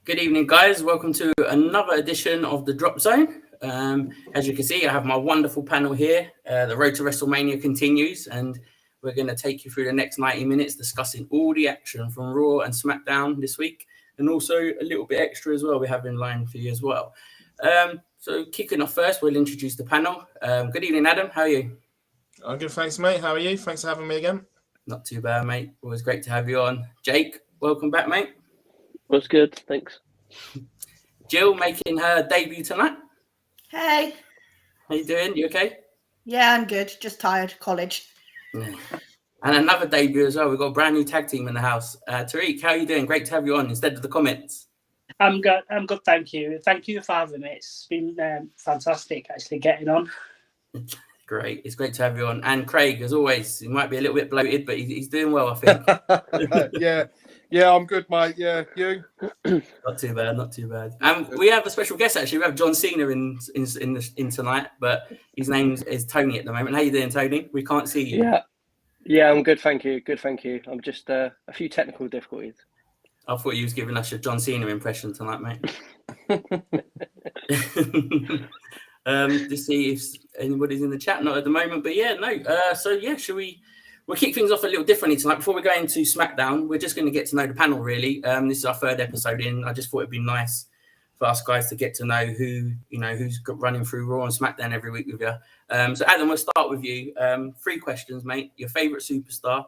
Good evening, guys. Welcome to another edition of the Drop Zone. As you can see, I have my wonderful panel here. The road to WrestleMania continues, and we're going to take you through the next 90 minutes discussing all the action from Raw and Smackdown this week, and also a little bit extra as well we have in line for you as well. So kicking off first, we'll introduce the panel. Good evening, Adam. How are you? I'm good, thanks, mate. How are you? Thanks for having me again. Not too bad, mate. Always great to have you on. Jake, welcome back, mate. What's good? Thanks. Jill making her debut tonight. Hey. How you doing? You okay? Yeah, I'm good. Just tired. College. Yeah. And another debut as well. We've got a brand new tag team in the house. Tariq, how are you doing? Great to have you on instead of the comments. I'm good. Thank you. Thank you for having me. It's been fantastic actually getting on. Great. It's great to have you on. And Craig, as always, he might be a little bit bloated, but he's doing well, I think. Yeah, I'm good, mate. Yeah, you? Not too bad. And we have a special guest, actually. We have John Cena in tonight, but his name is Tony at the moment. How you doing, Tony? We can't see you. Yeah, I'm good, thank you. I'm just a few technical difficulties. I thought you was giving us your John Cena impression tonight, mate. To see if anybody's in the chat. Not at the moment, but should we'll kick things off a little differently tonight. Before we go into SmackDown, we're just going to get to know the panel, really. This is our third episode in. I just thought it'd be nice for us guys to get to know who's running through Raw and SmackDown every week with you. So Adam, we'll start with you. 3 questions, mate. Your favorite superstar,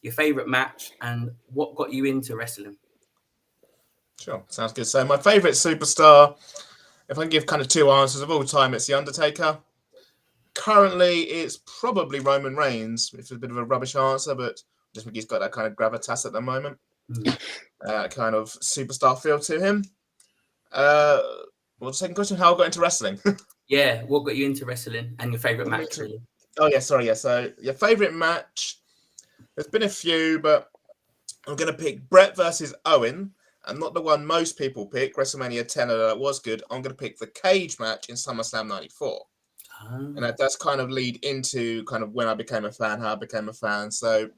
your favorite match, and what got you into wrestling? Sure, sounds good. So my favorite superstar, if I can give kind of 2 answers of all time, it's The Undertaker. Currently, it's probably Roman Reigns, which is a bit of a rubbish answer, but just think he's got that kind of gravitas at the moment. Kind of superstar feel to him. Well, the second question, how I got into wrestling. Yeah, what got you into wrestling and your favourite match, really? Oh, yeah, sorry, yeah. So your favourite match, there's been a few, but I'm going to pick Brett versus Owen, and not the one most people pick, WrestleMania 10, although that was good. I'm going to pick the cage match in SummerSlam 94. And that's kind of lead into kind of when I became a fan, how I became a fan. So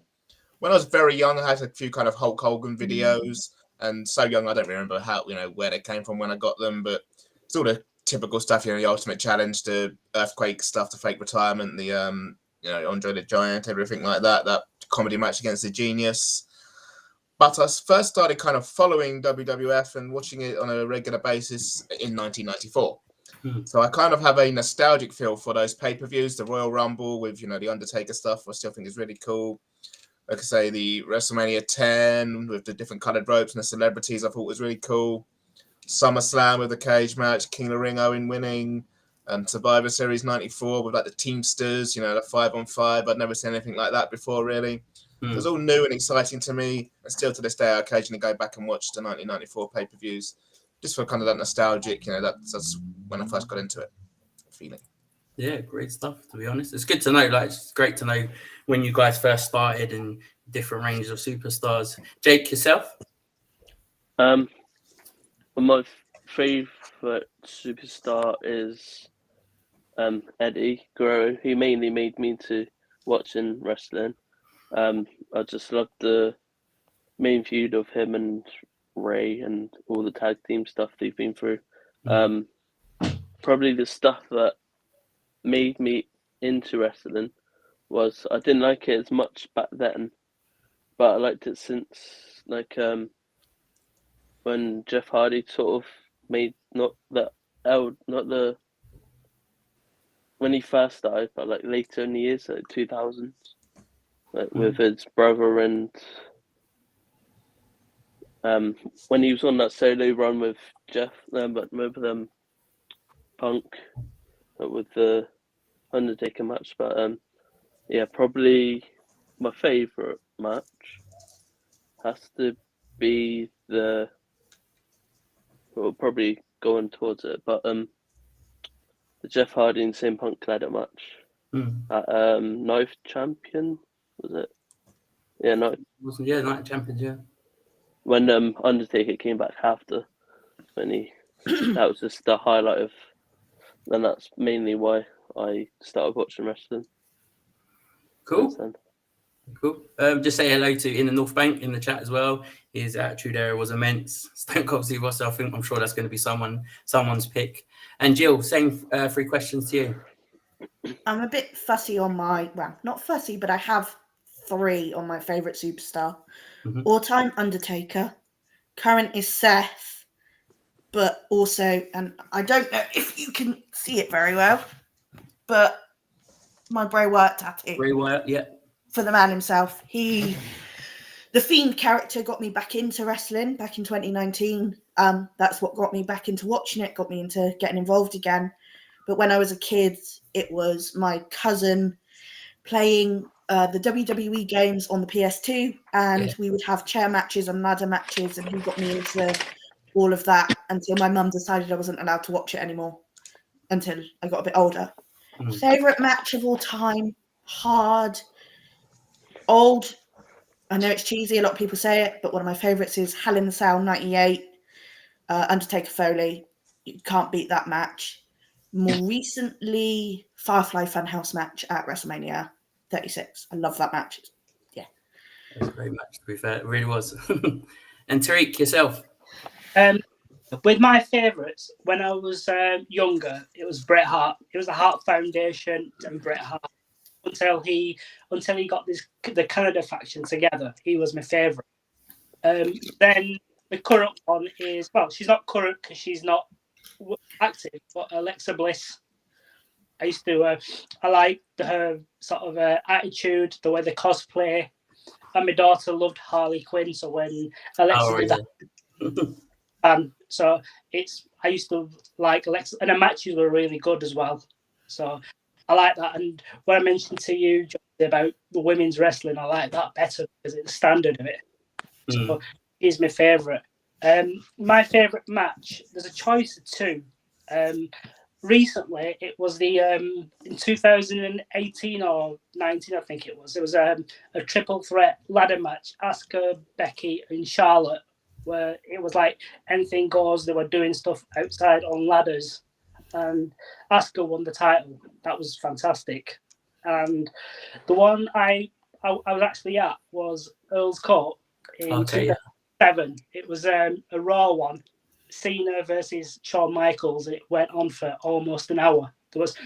when I was very young, I had a few kind of Hulk Hogan videos, and so young I don't remember where they came from when I got them, but it's all the typical stuff, the Ultimate Challenge, the Earthquake stuff, the fake retirement, the Andre the Giant, everything like that. That comedy match against the Genius. But I first started kind of following WWF and watching it on a regular basis in 1994. So I kind of have a nostalgic feel for those pay-per-views, the Royal Rumble with, the Undertaker stuff, I still think is really cool. Like I say, the WrestleMania 10 with the different coloured ropes and the celebrities I thought was really cool. SummerSlam with the cage match, King of the Ring, Owen winning, and Survivor Series 94 with like the Teamsters, the 5-on-5. I'd never seen anything like that before, really. It was all new and exciting to me. And still to this day, I occasionally go back and watch the 1994 pay-per-views. Just for kind of that nostalgic, that's when I first got into it, feeling. Yeah, great stuff, to be honest. It's good to know, it's great to know when you guys first started and different ranges of superstars. Jake, yourself? My favourite superstar is Eddie Guerrero. He mainly made me into watching wrestling. I just loved the main feud of him and Ray and all the tag team stuff they've been through. Probably the stuff that made me into wrestling was I didn't like it as much back then, but I liked it since when Jeff Hardy sort of made when he first started, but later in the years, 2000s, with his brother and when he was on that solo run with Jeff, but with Punk, with the Undertaker match. But probably my favourite match has to be probably going towards it, but the Jeff Hardy and CM Punk ladder match at Night Champion, was it? Yeah, Night Champions, yeah. When Undertaker came back after, that was just the highlight of, and that's mainly why I started watching wrestling. Cool. Cool. Just say hello to In the North Bank in the chat as well. His attitude era was immense. Stone Cold Steve Austin, I'm sure that's going to be someone's pick. And Jill, same 3 questions to you. I'm a bit fussy on not fussy, but I have 3 on my favourite superstar. All-time Undertaker, current is Seth, but also, and I don't know if you can see it very well, but my Bray Wyatt tattoo. Bray Wyatt, yeah. For the man himself. The Fiend character got me back into wrestling back in 2019. That's what got me back into watching it, got me into getting involved again. But when I was a kid, it was my cousin playing the WWE games on the PS2, and we would have chair matches and ladder matches, and he got me into all of that until my mum decided I wasn't allowed to watch it anymore until I got a bit older. Favorite match of all time, hard, old. I know it's cheesy, a lot of people say it, but one of my favorites is Hell in the Cell 98, Undertaker Foley. You can't beat that match. More recently, Firefly Funhouse match at WrestleMania 36. I love that match. Yeah. It was a great match, to be fair. It really was. And Tariq, yourself? With my favourites, when I was younger, it was Bret Hart. It was the Hart Foundation and Bret Hart. Until he got the Canada faction together, he was my favourite. Then the current one is, well, she's not current because she's not active, but Alexa Bliss. I liked her sort of attitude, the way they cosplay, and my daughter loved Harley Quinn. So when Alexa did that, so I used to like Alexa, and the matches were really good as well. So I like that. And what I mentioned to you Jonezy, about the women's wrestling, I like that better because it's the standard of it. So he's my favourite. My favourite match, there's a choice of 2. Recently, it was the in 2018 or 19, I think it was. It was a triple threat ladder match, Asuka, Becky, and Charlotte, where it was like anything goes. They were doing stuff outside on ladders, and Asuka won the title. That was fantastic. And the one I was actually at was Earl's Court in 2007. It was a Raw one. Cena versus Shawn Michaels. It went on for almost an hour. There was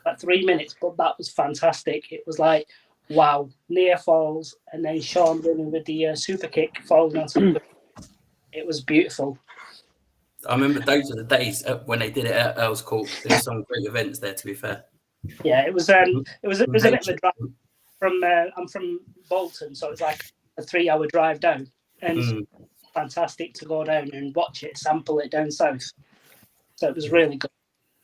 like 3 minutes, but that was fantastic. It was like, wow, near falls, and then Shawn winning with the super kick, falling on top. It was beautiful. I remember those are the days when they did it at Earl's Court. There were some great events there, to be fair. Yeah, it was a bit of a drive from. I'm from Bolton, so it's like a 3-hour drive down, and fantastic to go down and watch it, sample it down south. So it was really good.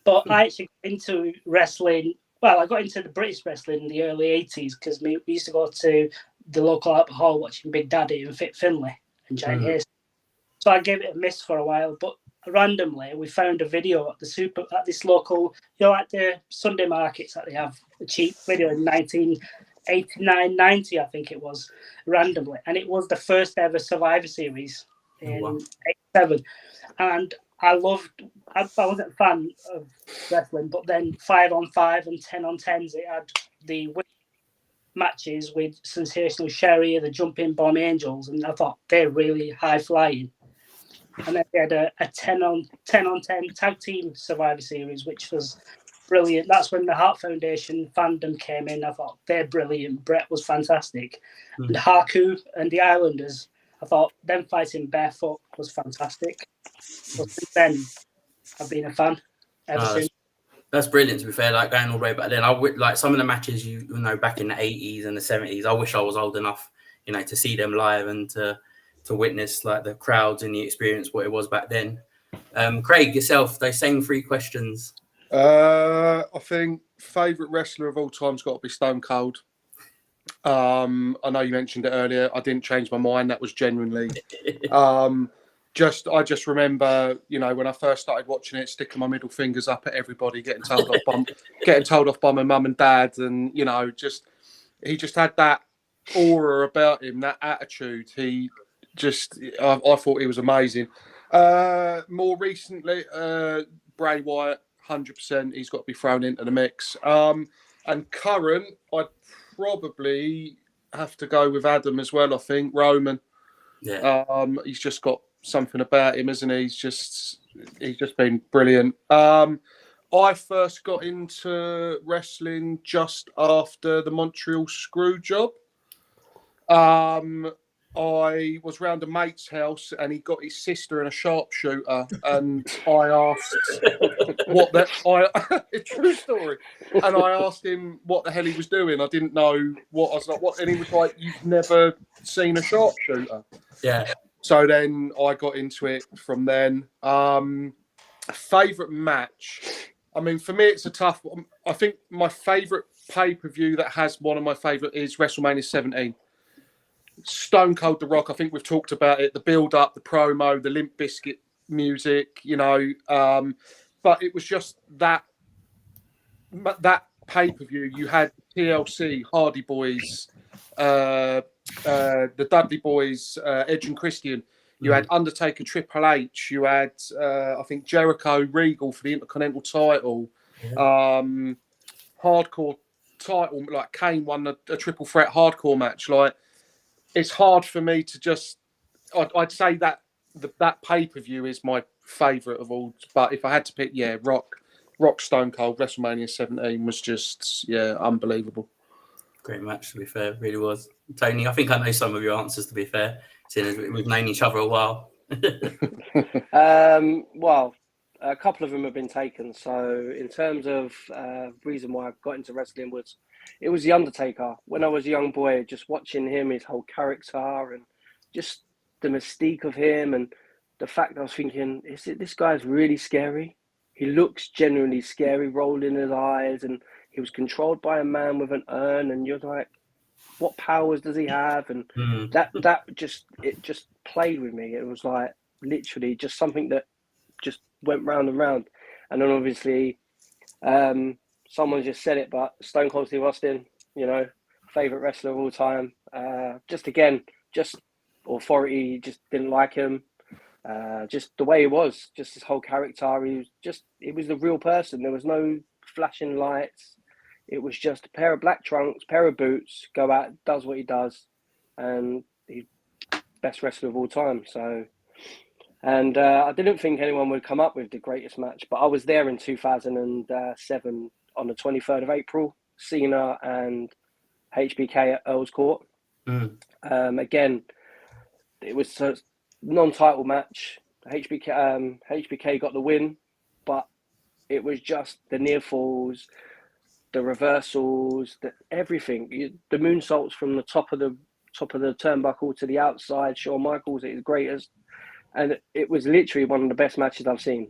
But I actually got into wrestling. Well, I got into the British wrestling in the early 80s because we used to go to the local Albert Hall watching Big Daddy and Fit Finlay and Giant Hayes. So I gave it a miss for a while, but randomly we found a video at this local, like the Sunday markets that they have, a cheap video in 1989, 90, I think it was, randomly. And it was the first ever Survivor Series in 87. And I wasn't a fan of wrestling, but then 5-on-5 and 10-on-10s, it had the matches with Sensational Sherry, the Jumping Bomb Angels, and I thought they're really high flying. And then they had a 10-on-10 tag team Survivor Series, which was brilliant. That's when the Hart Foundation fandom came in. I thought they're brilliant. Brett was fantastic. And Haku and the Islanders, I thought them fighting barefoot was fantastic. But since then, I've been a fan ever since. That's brilliant, to be fair. Like going all the way back then, I would like some of the matches you know back in the 80s and the 70s. I wish I was old enough, to see them live and to witness like the crowds and the experience what it was back then. Craig, yourself, those same 3 questions. I think favourite wrestler of all time's got to be Stone Cold. I know you mentioned it earlier. I didn't change my mind. That was genuinely. I just remember, when I first started watching it, sticking my middle fingers up at everybody, getting told off by my mum and dad, and he just had that aura about him, that attitude. I thought he was amazing. More recently, Bray Wyatt, 100%. He's got to be thrown into the mix. And current, I'd probably have to go with Adam as well. I think Roman. Yeah. He's just got something about him, isn't he? He's just been brilliant. I first got into wrestling just after the Montreal screw job. I was round a mate's house and he got his sister in a sharpshooter, and I asked true story. And I asked him what the hell he was doing. I didn't know what I was like. What? And he was like, "You've never seen a sharpshooter?" Yeah. So then I got into it from then. Favorite match. I mean, for me, it's a tough one. I think my favorite pay-per-view that has one of my favorite is WrestleMania 17. Stone Cold The Rock. I think we've talked about it. The build-up, the promo, the Limp Bizkit music, you know. But it was just that pay-per-view. You had TLC, Hardy Boys, the Dudley Boys, Edge and Christian. You had Undertaker, Triple H. You had, I think, Jericho, Regal for the Intercontinental title. Yeah. Hardcore title, like Kane won a triple threat hardcore match. Like, it's hard for me to just. I'd say that that pay-per-view is my favourite of all. But if I had to pick, yeah, Rock Stone Cold WrestleMania 17 was just, yeah, unbelievable. Great match, to be fair. It really was. Tony, I think I know some of your answers, to be fair, seeing as we've known each other a while. Well, a couple of them have been taken. So in terms of reason why I got into wrestling it was The Undertaker. When I was a young boy, just watching him, his whole character and just the mystique of him, and the fact I was thinking, this guy's really scary. He looks genuinely scary, rolling his eyes, and he was controlled by a man with an urn, and you're like, what powers does he have? And that just played with me. It was like literally just something that just went round and round. And then obviously, someone just said it, but Stone Cold Steve Austin, you know, favorite wrestler of all time. Just authority, just didn't like him. Just the way he was, just his whole character. He was the real person. There was no flashing lights. It was just a pair of black trunks, pair of boots, go out, does what he does, and he's best wrestler of all time. So, and I didn't think anyone would come up with the greatest match, but I was there in 2007 on the 23rd of April, Cena and HBK at Earl's Court. Again, it was a non-title match. HBK got the win, but it was just the near falls, the reversals, everything. The moonsaults from the top of the turnbuckle to the outside. Shawn Michaels at his greatest, and it was literally one of the best matches I've seen.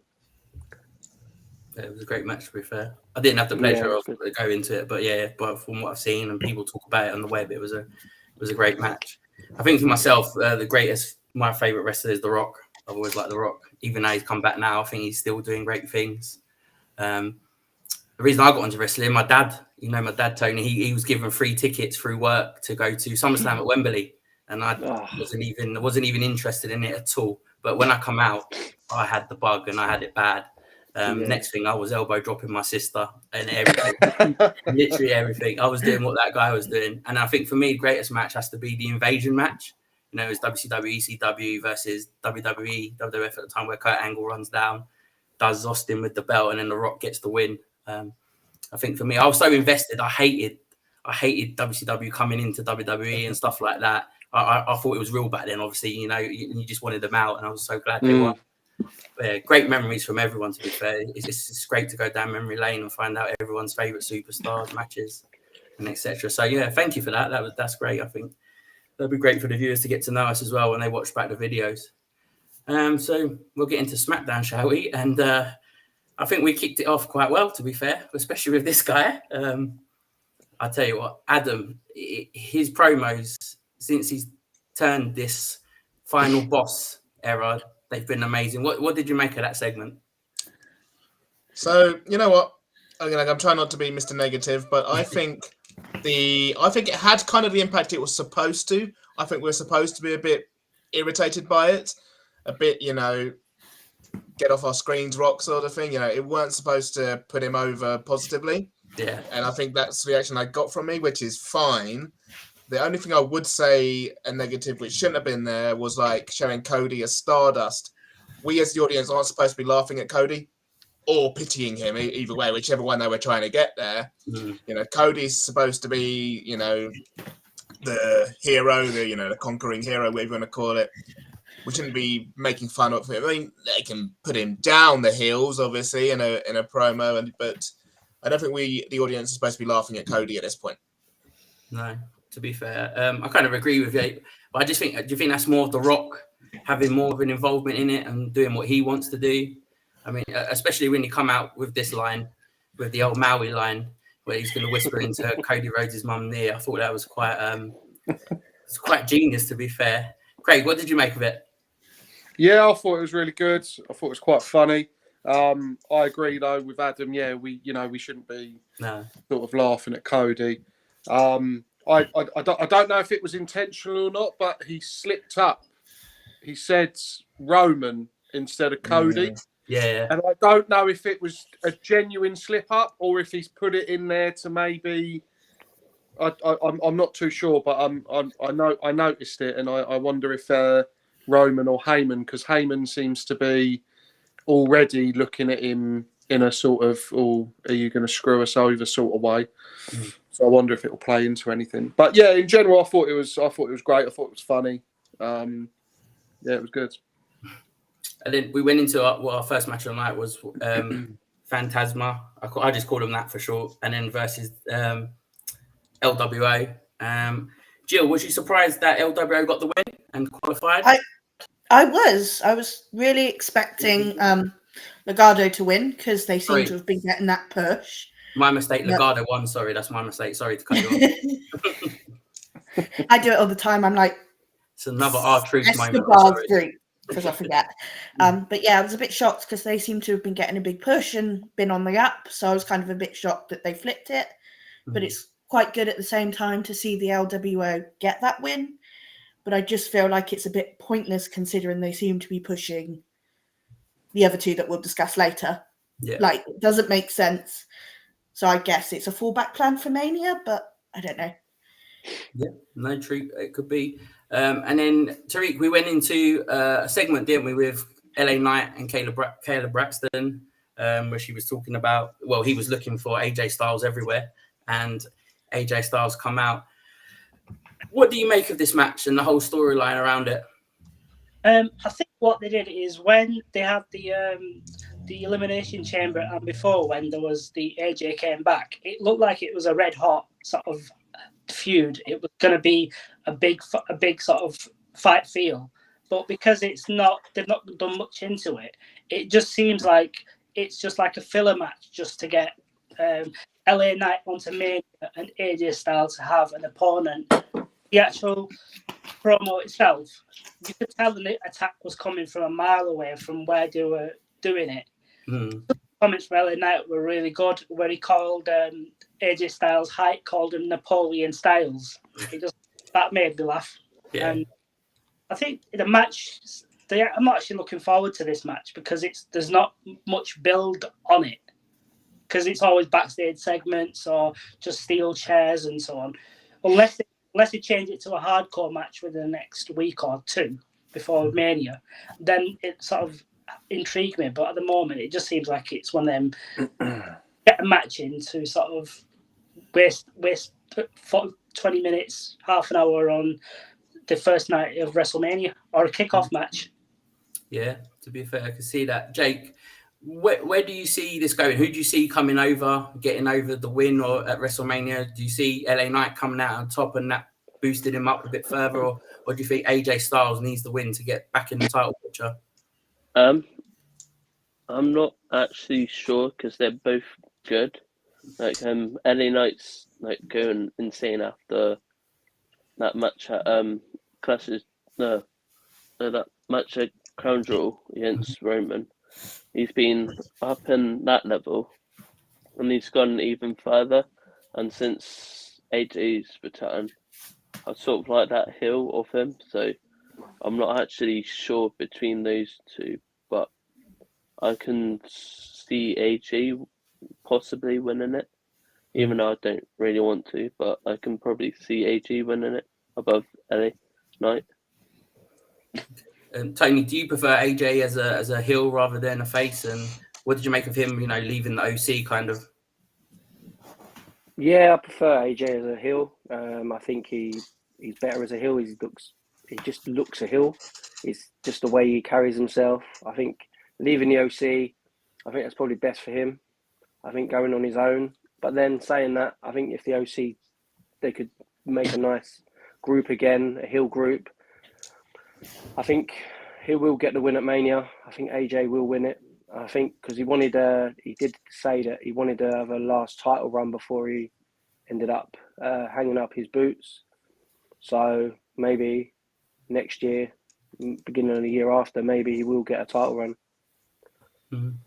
Yeah, it was a great match, to be fair. I didn't have the pleasure of going into it, but yeah, but from what I've seen and people talk about it on the web, it was a great match. I think for myself, my favourite wrestler is The Rock. I've always liked The Rock, even though he's come back now. I think he's still doing great things. The reason I got into wrestling, my dad, Tony, he was given free tickets through work to go to SummerSlam at Wembley, and I wasn't even interested in it at all. But when I come out, I had the bug and I had it bad. Next thing, I was elbow dropping my sister and everything, literally everything. I was doing what that guy was doing, and I think for me, the greatest match has to be the Invasion match. You know, it was WCW, ECW versus WWE, WWF at the time, where Kurt Angle runs down, does Austin with the belt, and then The Rock gets the win. I think for me, I was so invested. I hated WCW coming into WWE and stuff like that. I thought it was real back then. Obviously, you know, you just wanted them out, and I was so glad they won. Yeah, great memories from everyone, to be fair. It's great to go down memory lane and find out everyone's favourite superstars, matches, and etc. So yeah, thank you for that. That's great. I think that'll be great for the viewers to get to know us as well when they watch back the videos. So we'll get into Smackdown, shall we? And I think we kicked it off quite well, to be fair, especially with this guy. I tell you what, Adam, his promos since he's turned this final boss era, they've been amazing. What did you make of that segment? So you know what, I'm trying not to be Mr. Negative, but I think it had kind of the impact it was supposed to. I think we're supposed to be a bit irritated by it, a bit, you know, get off our screens, Rock sort of thing. You know, it weren't supposed to put him over positively. Yeah. And I think that's the reaction I got from me, which is fine. The only thing I would say a negative, which shouldn't have been there, was like showing Cody as Stardust. We as the audience aren't supposed to be laughing at Cody or pitying him, either way, whichever one they were trying to get there. You know, Cody's supposed to be, you know, the hero, the conquering hero, whatever you want to call it. We shouldn't be making fun of him. I mean, they can put him down the heels, obviously, in a promo, but I don't think the audience, is supposed to be laughing at Cody at this point. No, to be fair, I kind of agree with you, but I just think, do you think that's more of The Rock having more of an involvement in it and doing what he wants to do? I mean, especially when you come out with this line, with the old Maui line, where he's going to whisper into Cody Rhodes' mum near. I thought that was quite genius, to be fair. Craig, what did you make of it? Yeah, I thought it was really good. I thought it was quite funny. I agree though with Adam. Yeah, we shouldn't be sort of laughing at Cody. I don't know if it was intentional or not, but he slipped up. He said Roman instead of Cody. Yeah. And I don't know if it was a genuine slip up or if he's put it in there to maybe. I'm not too sure, but I noticed it, and I wonder if Roman or Heyman, because Heyman seems to be already looking at him in a sort of, "Oh, are you going to screw us over?" sort of way. So I wonder if it will play into anything. But yeah, in general, I thought it was great. I thought it was funny. Yeah, it was good. And then we went into our first match of the night was Fantasma. I just called him that for short. And then versus LWO. Jill, was you surprised that LWO got the win and qualified? I was really expecting Legado to win because they seem to have been getting that push. My mistake. Legado won. Sorry, that's my mistake. Sorry to cut you off. I do it all the time. I'm like, it's another R-Truth moment. Because I forget. But yeah, I was a bit shocked because they seem to have been getting a big push and been on the up. So I was kind of a bit shocked that they flipped it. But it's quite good at the same time to see the LWO get that win. But I just feel like it's a bit pointless considering they seem to be pushing the other two that we'll discuss later. Yeah. Like, it doesn't make sense. So I guess it's a fallback plan for Mania, but I don't know. Yeah, no, true. It could be. And then, Tariq, we went into a segment, didn't we, with LA Knight and Kayla Braxton, where she was talking about, well, he was looking for AJ Styles everywhere, and AJ Styles come out. What do you make of this match and the whole storyline around it? I think what they did is when they had the Elimination Chamber and before when there was the AJ came back, it looked like it was a red hot sort of feud. It was going to be a big sort of fight feel, but because they've not done much into it, it just seems like it's just like a filler match just to get LA Knight onto Mania and AJ Styles to have an opponent. The actual promo itself, you could tell the attack was coming from a mile away from where they were doing it. The comments from LA Knight were really good, where he called AJ Styles' height, called him Napoleon Styles. That made me laugh. Yeah. And I think the match, I'm actually looking forward to this match because there's not much build on it. Because it's always backstage segments or just steel chairs and so on. Unless they change it to a hardcore match within the next week or two before Mania, then it sort of intrigued me. But at the moment, it just seems like it's one of them get a match in to sort of waste 20 minutes, half an hour on the first night of WrestleMania or a kickoff match. Yeah, to be fair, I can see that. Jake, where do you see this going? Who do you see coming over, getting over the win or at WrestleMania? Do you see LA Knight coming out on top and that boosted him up a bit further? Or do you think AJ Styles needs the win to get back in the title picture? I'm not actually sure because they're both good. Like LA Knight's like going insane after that match at that match at Crown Jewel against Roman. He's been up in that level, and he's gone even further. And since AJ's return, I sort of like that heel of him. So I'm not actually sure between those two, but I can see AJ possibly winning it. even though I don't really want to, but I can probably see AG winning it above LA Knight. Tony, do you prefer AJ as a heel rather than a face? And what did you make of him, leaving the OC kind of? Yeah, I prefer AJ as a heel. I think he's better as a heel. He just looks a heel. It's just the way he carries himself. I think leaving the OC, I think that's probably best for him. I think going on his own. But then saying that, I think if the OC, they could make a nice group again, a heel group. I think he will get the win at Mania. I think AJ will win it. I think because he did say that he wanted to have a last title run before he ended up hanging up his boots. So maybe next year, beginning of the year after, maybe he will get a title run. Mm-hmm.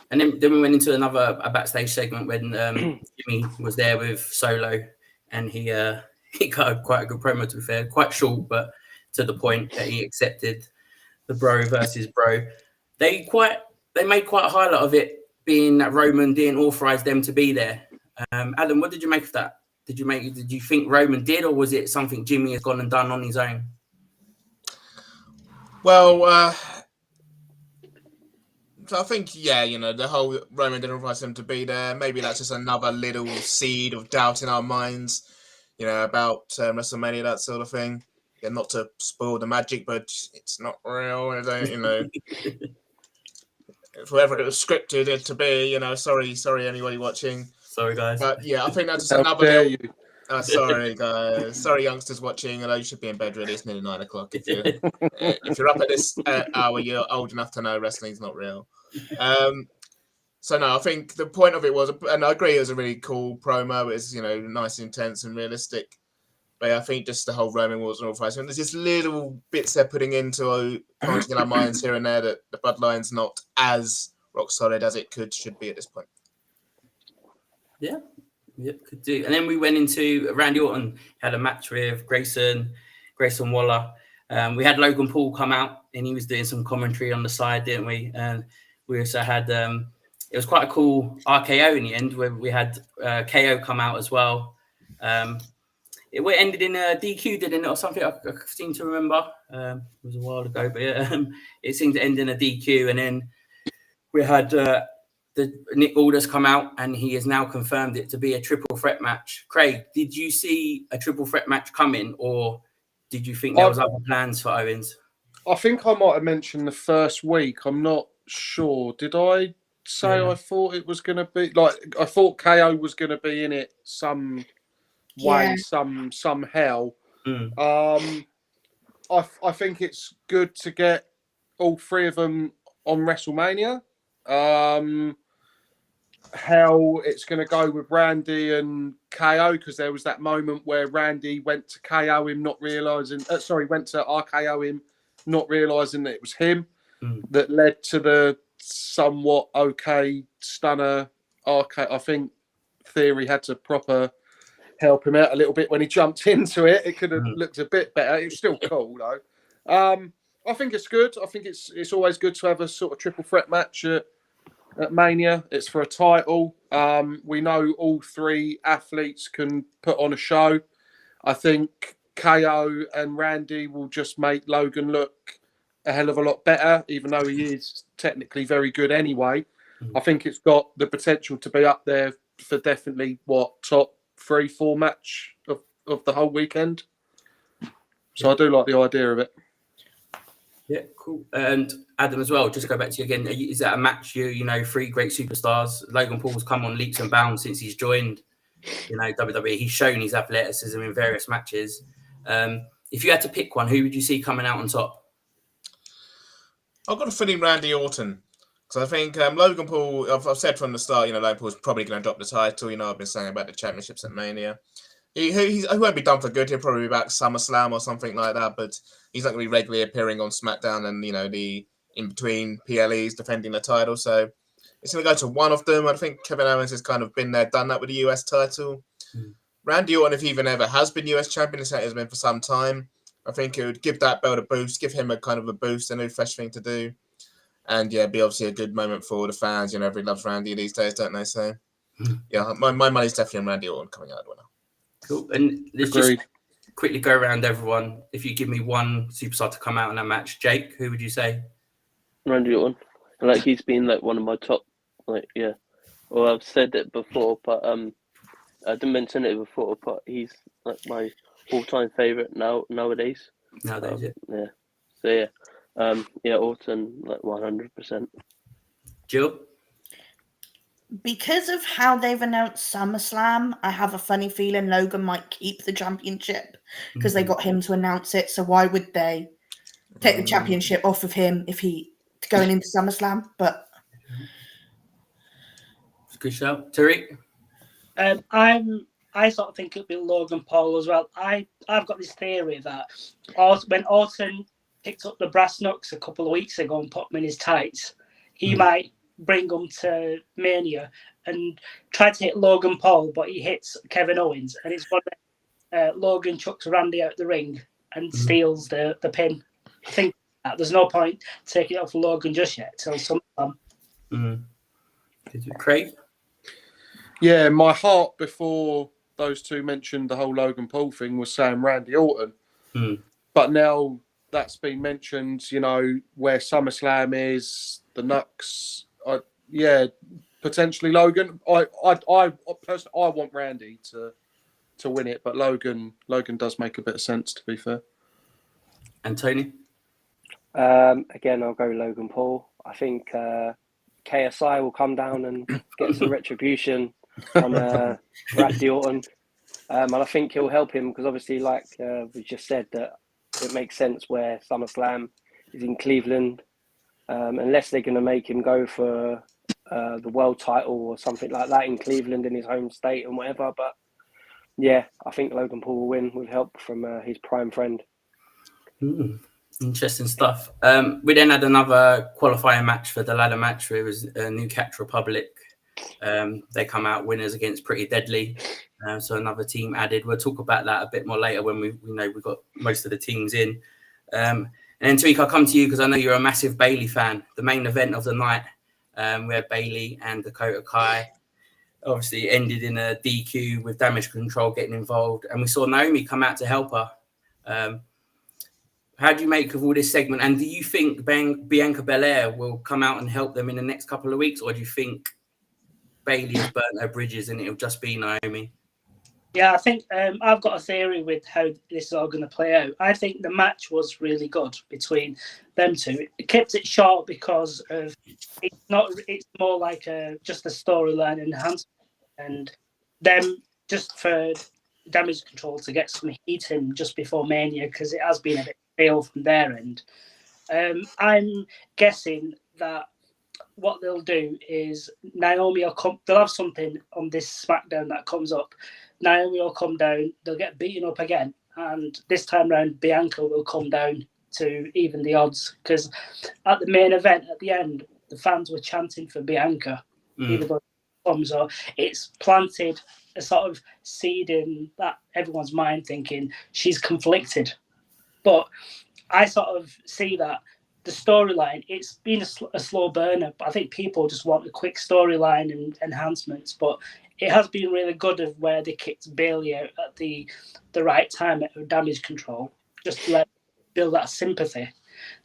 And then we went into a backstage segment when Jimmy was there with Solo, and he got quite a good promo, to be fair, quite short, but to the point that he accepted the bro versus bro. They made quite a highlight of it, being that Roman didn't authorize them to be there. Adam, what did you make of that? Did you think Roman did, or was it something Jimmy has gone and done on his own? Well, so I think, the whole Roman didn't authorize them to be there. Maybe that's just another little seed of doubt in our minds, about WrestleMania, that sort of thing. Yeah, not to spoil the magic, but it's not real. Whoever it was scripted it to be, sorry, anybody watching. Sorry, guys. But yeah, I think that's just How dare you? Sorry, guys. Sorry, youngsters watching. You should be in bed really. It's nearly 9 o'clock. If you're up at this hour, you're old enough to know wrestling's not real. So no, I think the point of it was, and I agree, it was a really cool promo. It was, nice, intense, and realistic. But I think just the whole Roman Wars and all fights. There's just little bits they're putting into planting in our minds here and there that the bloodline's not as rock solid as it should be at this point. Yeah, could do. And then we went into Randy Orton had a match with Grayson Waller. We had Logan Paul come out, and he was doing some commentary on the side, didn't we? And we also had it was quite a cool RKO in the end, where we had KO come out as well. It ended in a DQ, didn't it, or something? I seem to remember. It was a while ago, but yeah, it seemed to end in a DQ. And then we had the Nick Aldis come out, and he has now confirmed it to be a triple threat match. Craig, did you see a triple threat match coming, or did you think there was other plans for Owens? I think I might have mentioned the first week. I'm not sure. Did I say I thought it was going to be I thought KO was going to be in it some way, somehow. I think it's good to get all three of them on WrestleMania. How it's going to go with Randy and KO, because there was that moment where Randy went to KO him, not realizing. Went to RKO him, not realizing that it was him. That led to the somewhat okay stunner RK. I think Theory had to proper help him out a little bit when he jumped into it. It could have looked a bit better. It was still cool though. I think it's good. I think it's always good to have a sort of triple threat match at Mania. It's for a title. We know all three athletes can put on a show. I think KO and Randy will just make Logan look a hell of a lot better, even though he is technically very good anyway. I think it's got the potential to be up there for definitely top 3-4 match of the whole weekend. So I do like the idea of it. Yeah, cool. And Adam as well, just to go back to you again, is that a match three great superstars? Logan Paul's come on leaps and bounds since he's joined, WWE. He's shown his athleticism in various matches. If you had to pick one, who would you see coming out on top? I've got a feeling Randy Orton. Because I think Logan Paul, I've said from the start, Logan Paul's probably going to drop the title. I've been saying about the championships at Mania. He won't be done for good. He'll probably be back SummerSlam or something like that. But he's not going to be regularly appearing on SmackDown and, the in-between PLEs defending the title. So it's going to go to one of them. I think Kevin Owens has kind of been there, done that with the US title. Randy Orton, if he even ever has been US champion, it has been for some time. I think it would give that belt a boost, give him a kind of a boost, a new fresh thing to do. And yeah, be obviously a good moment for the fans. Everybody loves Randy these days, don't they? So Yeah, my money's definitely on Randy Orton coming out of the winner. Cool. And let's Agreed. just quickly go around everyone. If you give me one superstar to come out in that match, Jake, who would you say? Randy Orton. Like, he's been like one of my top, like, yeah. Well, I've said it before, but I didn't mention it before, but he's like my all-time favorite nowadays. Nowadays, yeah. Yeah. So yeah, Orton like 100%. Jill? Because of how they've announced SummerSlam, I have a funny feeling Logan might keep the championship because they got him to announce it. So why would they take the championship off of him if he going into SummerSlam? But It's a good shout. Tariq? I sort of think it'll be Logan Paul as well. I've got this theory that when Orton picked up the brass knucks a couple of weeks ago and put them in his tights, he might bring them to Mania and try to hit Logan Paul, but he hits Kevin Owens, and it's one Logan chucks Randy out the ring and steals the pin. I think that there's no point taking it off Logan just yet till sometime. Craig? Yeah, my heart before those two mentioned the whole Logan Paul thing was saying Randy Orton. But now that's been mentioned, you know, where SummerSlam is, the Knucks. Potentially Logan. I personally, I want Randy to win it, but Logan does make a bit of sense, to be fair. And Tony? Again, I'll go Logan Paul. I think KSI will come down and get some retribution on Randy Orton. And I think he'll help him because obviously, like we just said, that it makes sense where SummerSlam is in Cleveland. Unless they're going to make him go for the world title or something like that in Cleveland in his home state and whatever. But yeah, I think Logan Paul will win with help from his prime friend. Interesting stuff. We then had another qualifying match for the ladder match. It was New Catch Republic. They come out winners against Pretty Deadly. So another team added. We'll talk about that a bit more later when we know we've got most of the teams in. And then Tariq, I'll come to you because I know you're a massive Bayley fan. The main event of the night, where Bayley and Dakota Kai obviously ended in a DQ with Damage Control getting involved. And we saw Naomi come out to help her. How do you make of all this segment? And do you think Bianca Belair will come out and help them in the next couple of weeks? Or do you think Bayley has burnt her bridges and it'll just be Naomi? Yeah, I think I've got a theory with how this is all going to play out. I think the match was really good between them two. It kept it short because of it's more like just a storyline enhancement, and them just for Damage Control to get some heat in just before Mania because it has been a bit fail from their end. I'm guessing that what they'll do is Naomi will come. They'll have something on this SmackDown that comes up. Naomi will come down. They'll get beaten up again, and this time round, Bianca will come down to even the odds. Because at the main event, at the end, the fans were chanting for Bianca, even though it comes. So it's planted a sort of seed in that everyone's mind, thinking she's conflicted. But I sort of see that the storyline, it's been a slow burner. But I think people just want a quick storyline and enhancements. But it has been really good of where they kicked Bayley out at the right time at Damage Control, just to build that sympathy.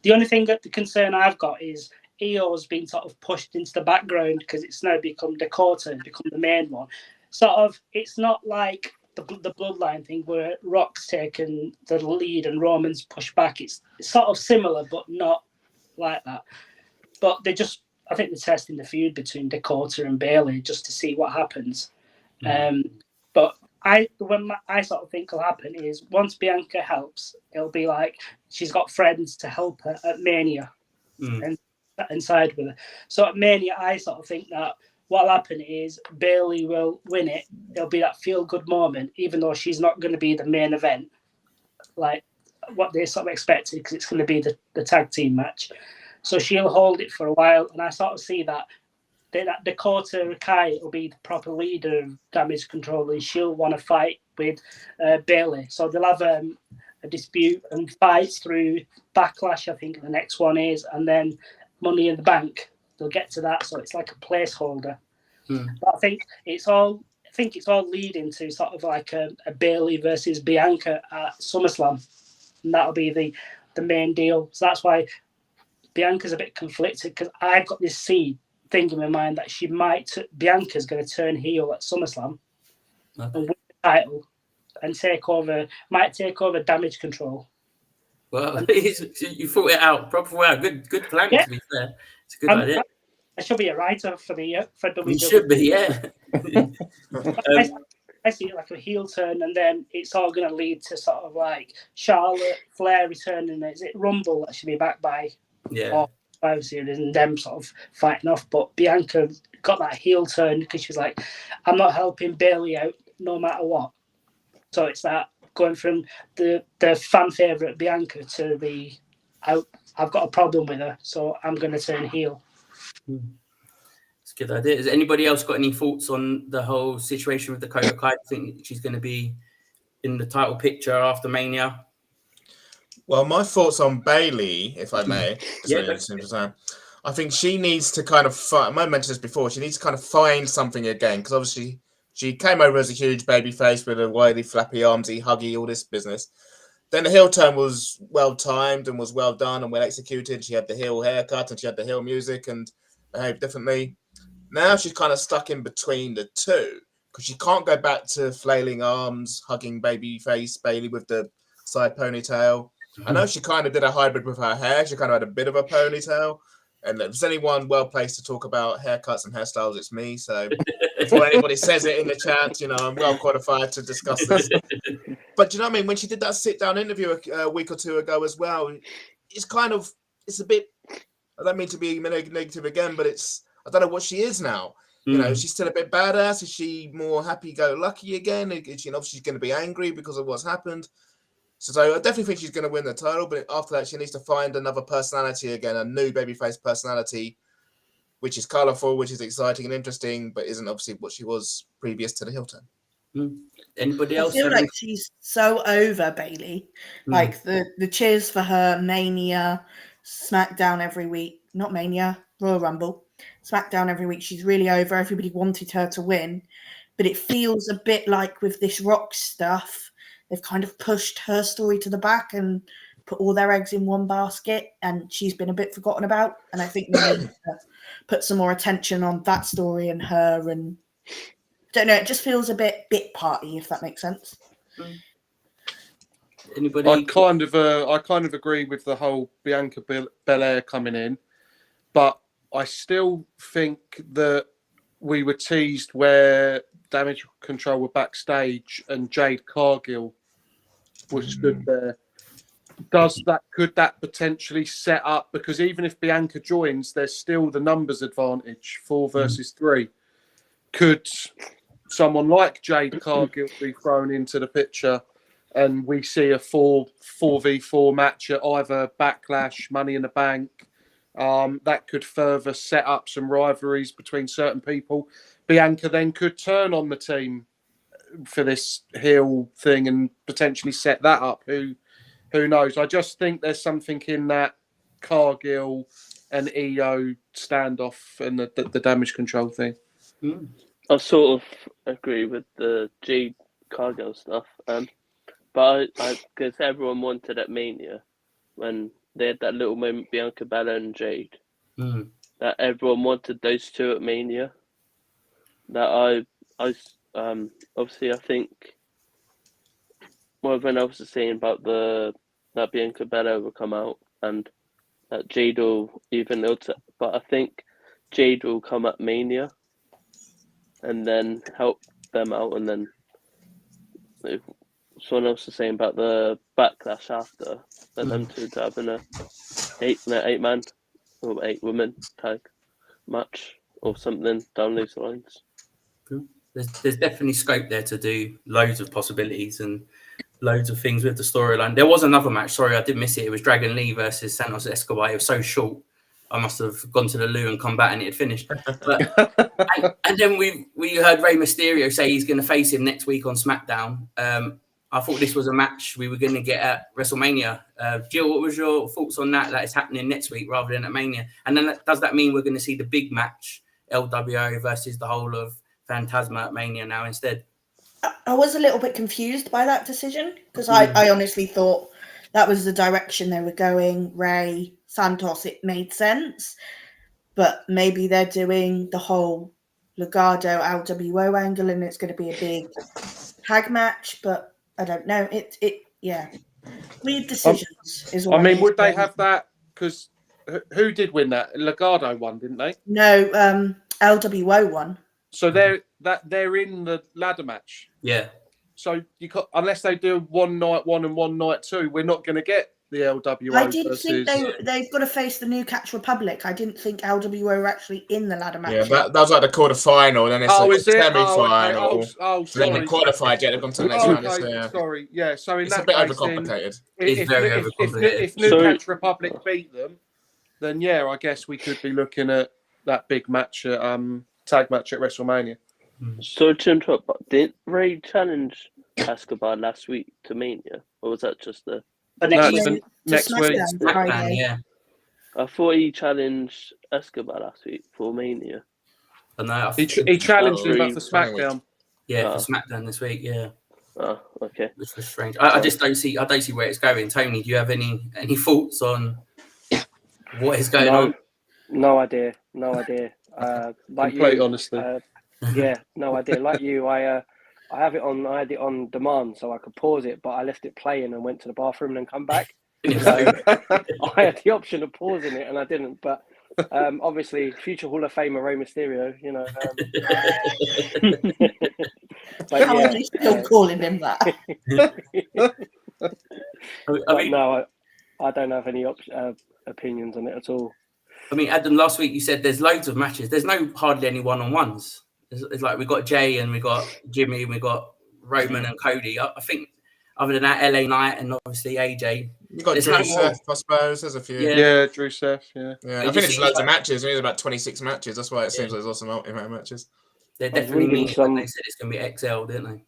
The only thing that the concern I've got is EO has been sort of pushed into the background because it's now become Dakota and become the main one. Sort of, it's not like the bloodline thing where Rock's taken the lead and Roman's pushed back. It's sort of similar, but not like that. But I think they're testing the feud between Dakota and Bayley just to see what happens. But I sort of think will happen is once Bianca helps, it'll be like she's got friends to help her at Mania and side with her. So at Mania, I sort of think that what'll happen is Bayley will win it. It'll be that feel-good moment, even though she's not going to be the main event, like what they sort of expected, because it's going to be the tag team match. So she'll hold it for a while, and I sort of see that Dakota Kai will be the proper leader of Damage Control, and she'll want to fight with Bayley. So they'll have a dispute and fights through Backlash, I think the next one is, and then Money in the Bank. They'll get to that, so it's like a placeholder. But I think it's all leading to sort of like a Bayley versus Bianca at SummerSlam, and that'll be the main deal. So that's why Bianca's a bit conflicted, because I've got this seed thing in my mind that Bianca's going to turn heel at SummerSlam and win the title and might take over Damage Control. Well, you thought it out proper well. Good plan, to be fair. It's a good idea. I should be a writer for WWE. You should be, yeah. I see it like a heel turn, and then it's all going to lead to sort of like Charlotte, Flair returning. Is it Rumble that should be backed by? Yeah. Survivor Series, and them sort of fighting off. But Bianca got that heel turn because she was like, I'm not helping Bayley out no matter what. So it's that going from the fan favourite Bianca to I've got a problem with her, so I'm going to turn heel. It's a good idea. Has anybody else got any thoughts on the whole situation with Dakota Kai? I think she's going to be in the title picture after Mania. Well, my thoughts on Bayley, if I may, I think she needs to kind of I mentioned this before. She needs to kind of find something again, because obviously she came over as a huge baby face with a wily, flappy, armsy, huggy, all this business. Then the heel turn was well timed and was well done and well executed. She had the heel haircut and she had the heel music and behaved differently. Now she's kind of stuck in between the two, because she can't go back to flailing arms, hugging baby face Bayley with the side ponytail. I know she kind of did a hybrid with her hair. She kind of had a bit of a ponytail. And if there's anyone well placed to talk about haircuts and hairstyles, it's me. So before anybody says it in the chat, I'm well qualified to discuss this. But do you know what I mean? When she did that sit-down interview a week or two ago as well, it's a bit, I don't mean to be negative again, but I don't know what she is now. She's still a bit badass. Is she more happy-go-lucky again? Is she obviously going to be angry because of what's happened? So I definitely think she's going to win the title, but after that, she needs to find another personality again, a new babyface personality, which is colourful, which is exciting and interesting, but isn't obviously what she was previous to the heel turn. Anybody else? I feel like she's so over Bayley. Like the cheers for her Mania, Smackdown every week. Not Mania, Royal Rumble. Smackdown every week. She's really over. Everybody wanted her to win. But it feels a bit like with this Rock stuff, they've kind of pushed her story to the back and put all their eggs in one basket, and she's been a bit forgotten about. And I think they need to put some more attention on that story and her. And I don't know, it just feels a bit party, if that makes sense. Anybody? I kind of agree with the whole Bianca Belair coming in, but I still think that we were teased where Damage Control were backstage and Jade Cargill was stood there. Could that potentially set up? Because even if Bianca joins, there's still the numbers advantage, 4 versus 3. Could someone like Jade Cargill be thrown into the picture and we see a 4v4 match at either Backlash, Money in the Bank? That could further set up some rivalries between certain people. Bianca then could turn on the team for this heel thing and potentially set that up. Who knows? I just think there's something in that Cargill and EO standoff and the Damage Control thing. I sort of agree with the Jade Cargill stuff, but because everyone wanted at Mania when they had that little moment, Bianca Belair and Jade, that everyone wanted those two at Mania. That I obviously I think what everyone else is saying about that Bianca Belair will come out and that Jade will but I think Jade will come at Mania and then help them out, and then if someone else is saying about the Backlash after, then them two to having a 8-man or 8-woman tag match or something down these lines. There's definitely scope there to do loads of possibilities and loads of things with the storyline. There was another match. Sorry, I did miss it. It was Dragon Lee versus Santos Escobar. It was so short. I must have gone to the loo and come back and it had finished. But and then we heard Rey Mysterio say he's going to face him next week on SmackDown. I thought this was a match we were going to get at WrestleMania. Jill, what was your thoughts on that? That is happening next week rather than at Mania. And then does that mean we're going to see the big match LWO versus the whole of Fantasma at Mania now instead. I was a little bit confused by that decision because I honestly thought that was the direction they were going. Ray, Santos, it made sense. But maybe they're doing the whole Legado LWO angle and it's going to be a big tag match. But I don't know. Yeah. Weird decisions is what I mean, would they have that? Because who did win that? Legado won, didn't they? No, LWO won. So they're in the ladder match. Yeah. So you can't, unless they do one night one and one night two, we're not going to get the LWO. I didn't think they've got to face the New Catch Republic. I didn't think LWO were actually in the ladder match. Yeah, that was like the quarter-final, then it's like semi-final. Oh, so then they qualified yet, they've gone to the next round. Okay, sorry. Yeah, so in it's that a bit case, overcomplicated. It's very overcomplicated. If New Catch Republic beat them, then yeah, I guess we could be looking at that big match, tag match at WrestleMania. So to interrupt, but did Ray challenge Escobar last week to Mania, or was that just the next week? Smackdown, yeah. I thought he challenged Escobar last week for Mania. But no, he challenged him for Smackdown. Yeah, for Smackdown this week. Yeah. Oh, okay. Which was strange. I just don't see. I don't see where it's going. Tony, do you have any thoughts on what is going on? No idea. Like Complete you, honesty. Yeah, no idea. Like you, I had it on demand, so I could pause it, but I left it playing and went to the bathroom and then come back. So I had the option of pausing it and I didn't. But obviously, future Hall of Famer Rey Mysterio, you know. But how are they still calling him that? No, I don't have any opinions on it at all. I mean, Adam, last week you said there's loads of matches. There's hardly any one-on-ones. It's like we got Jay and we got Jimmy and we got Roman and Cody. I think other than that, LA Knight and obviously AJ. You got Drew Seth, I suppose. There's a few. Yeah, Drew Seth. Yeah. I think it's loads of matches. There's about 26 matches. That's why it seems like there's lots of multi-man matches. They definitely mean they said it's going to be XL, didn't they?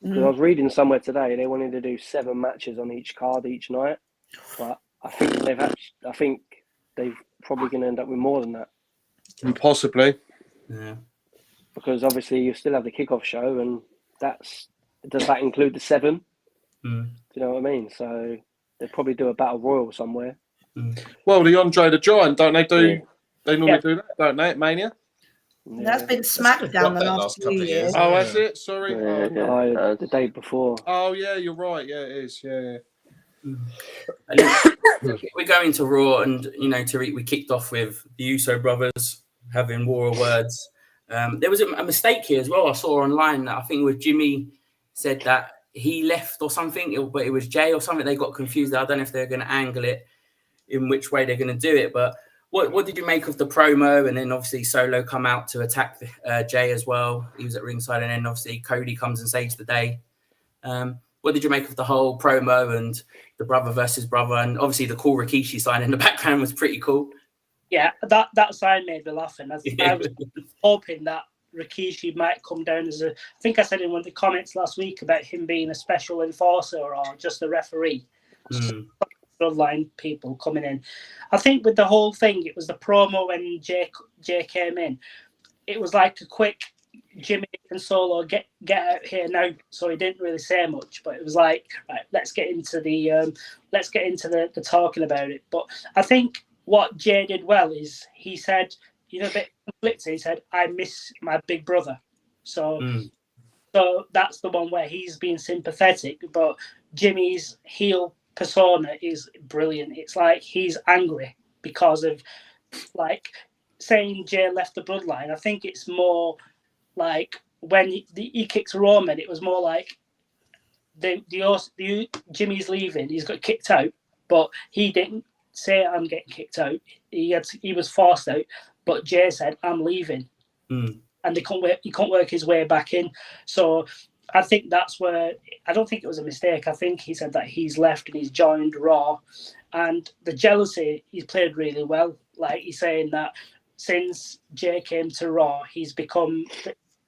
Because I was reading somewhere today they wanted to do 7 matches on each card each night, but I think they've probably going to end up with more than that. Possibly. Yeah. Because obviously you still have the kickoff show, and does that include the 7? Do you know what I mean? So they probably do a battle royal somewhere. Well, the Andre the Giant, don't they do? Yeah. They normally do that, don't they? At Mania. Yeah. That's been Smackdown the last 2 years. Oh, that's it. Sorry. The day before. Oh yeah, you're right. Yeah, it is. Yeah. We're going to Raw, and Tariq, we kicked off with the Uso brothers having War of Words. There was a mistake here as well. I saw online that I think with Jimmy said that he left or something, but it was Jay or something. They got confused. I don't know if they're going to angle it in which way they're going to do it. But what did you make of the promo? And then obviously Solo come out to attack Jay as well. He was at ringside, and then obviously Cody comes and saves the day. What did you make of the whole promo and the brother versus brother? And obviously the cool Rikishi sign in the background was pretty cool. Yeah, that sign made me laughing. I was hoping that Rikishi might come down as I think I said in one of the comments last week about him being a special enforcer or just a referee. Bloodline people coming in. I think with the whole thing, it was the promo when Jay came in. It was like a quick Jimmy and Solo get out here now. So he didn't really say much, but it was like, right, let's get into the talking about it. But I think what Jay did well is he said, a bit conflicted. He said, "I miss my big brother." So that's the one where he's being sympathetic, but Jimmy's heel persona is brilliant. It's like he's angry because of saying Jay left the bloodline. I think it's more like when he kicks Roman, it was more like the Jimmy's leaving. He's got kicked out, but he didn't say I'm getting kicked out. He was forced out, but Jay said I'm leaving, and he can't work his way back in. So I think that's where I don't think it was a mistake. I think he said that he's left and he's joined Raw, and the jealousy he's played really well. Like he's saying that since Jay came to Raw, he's become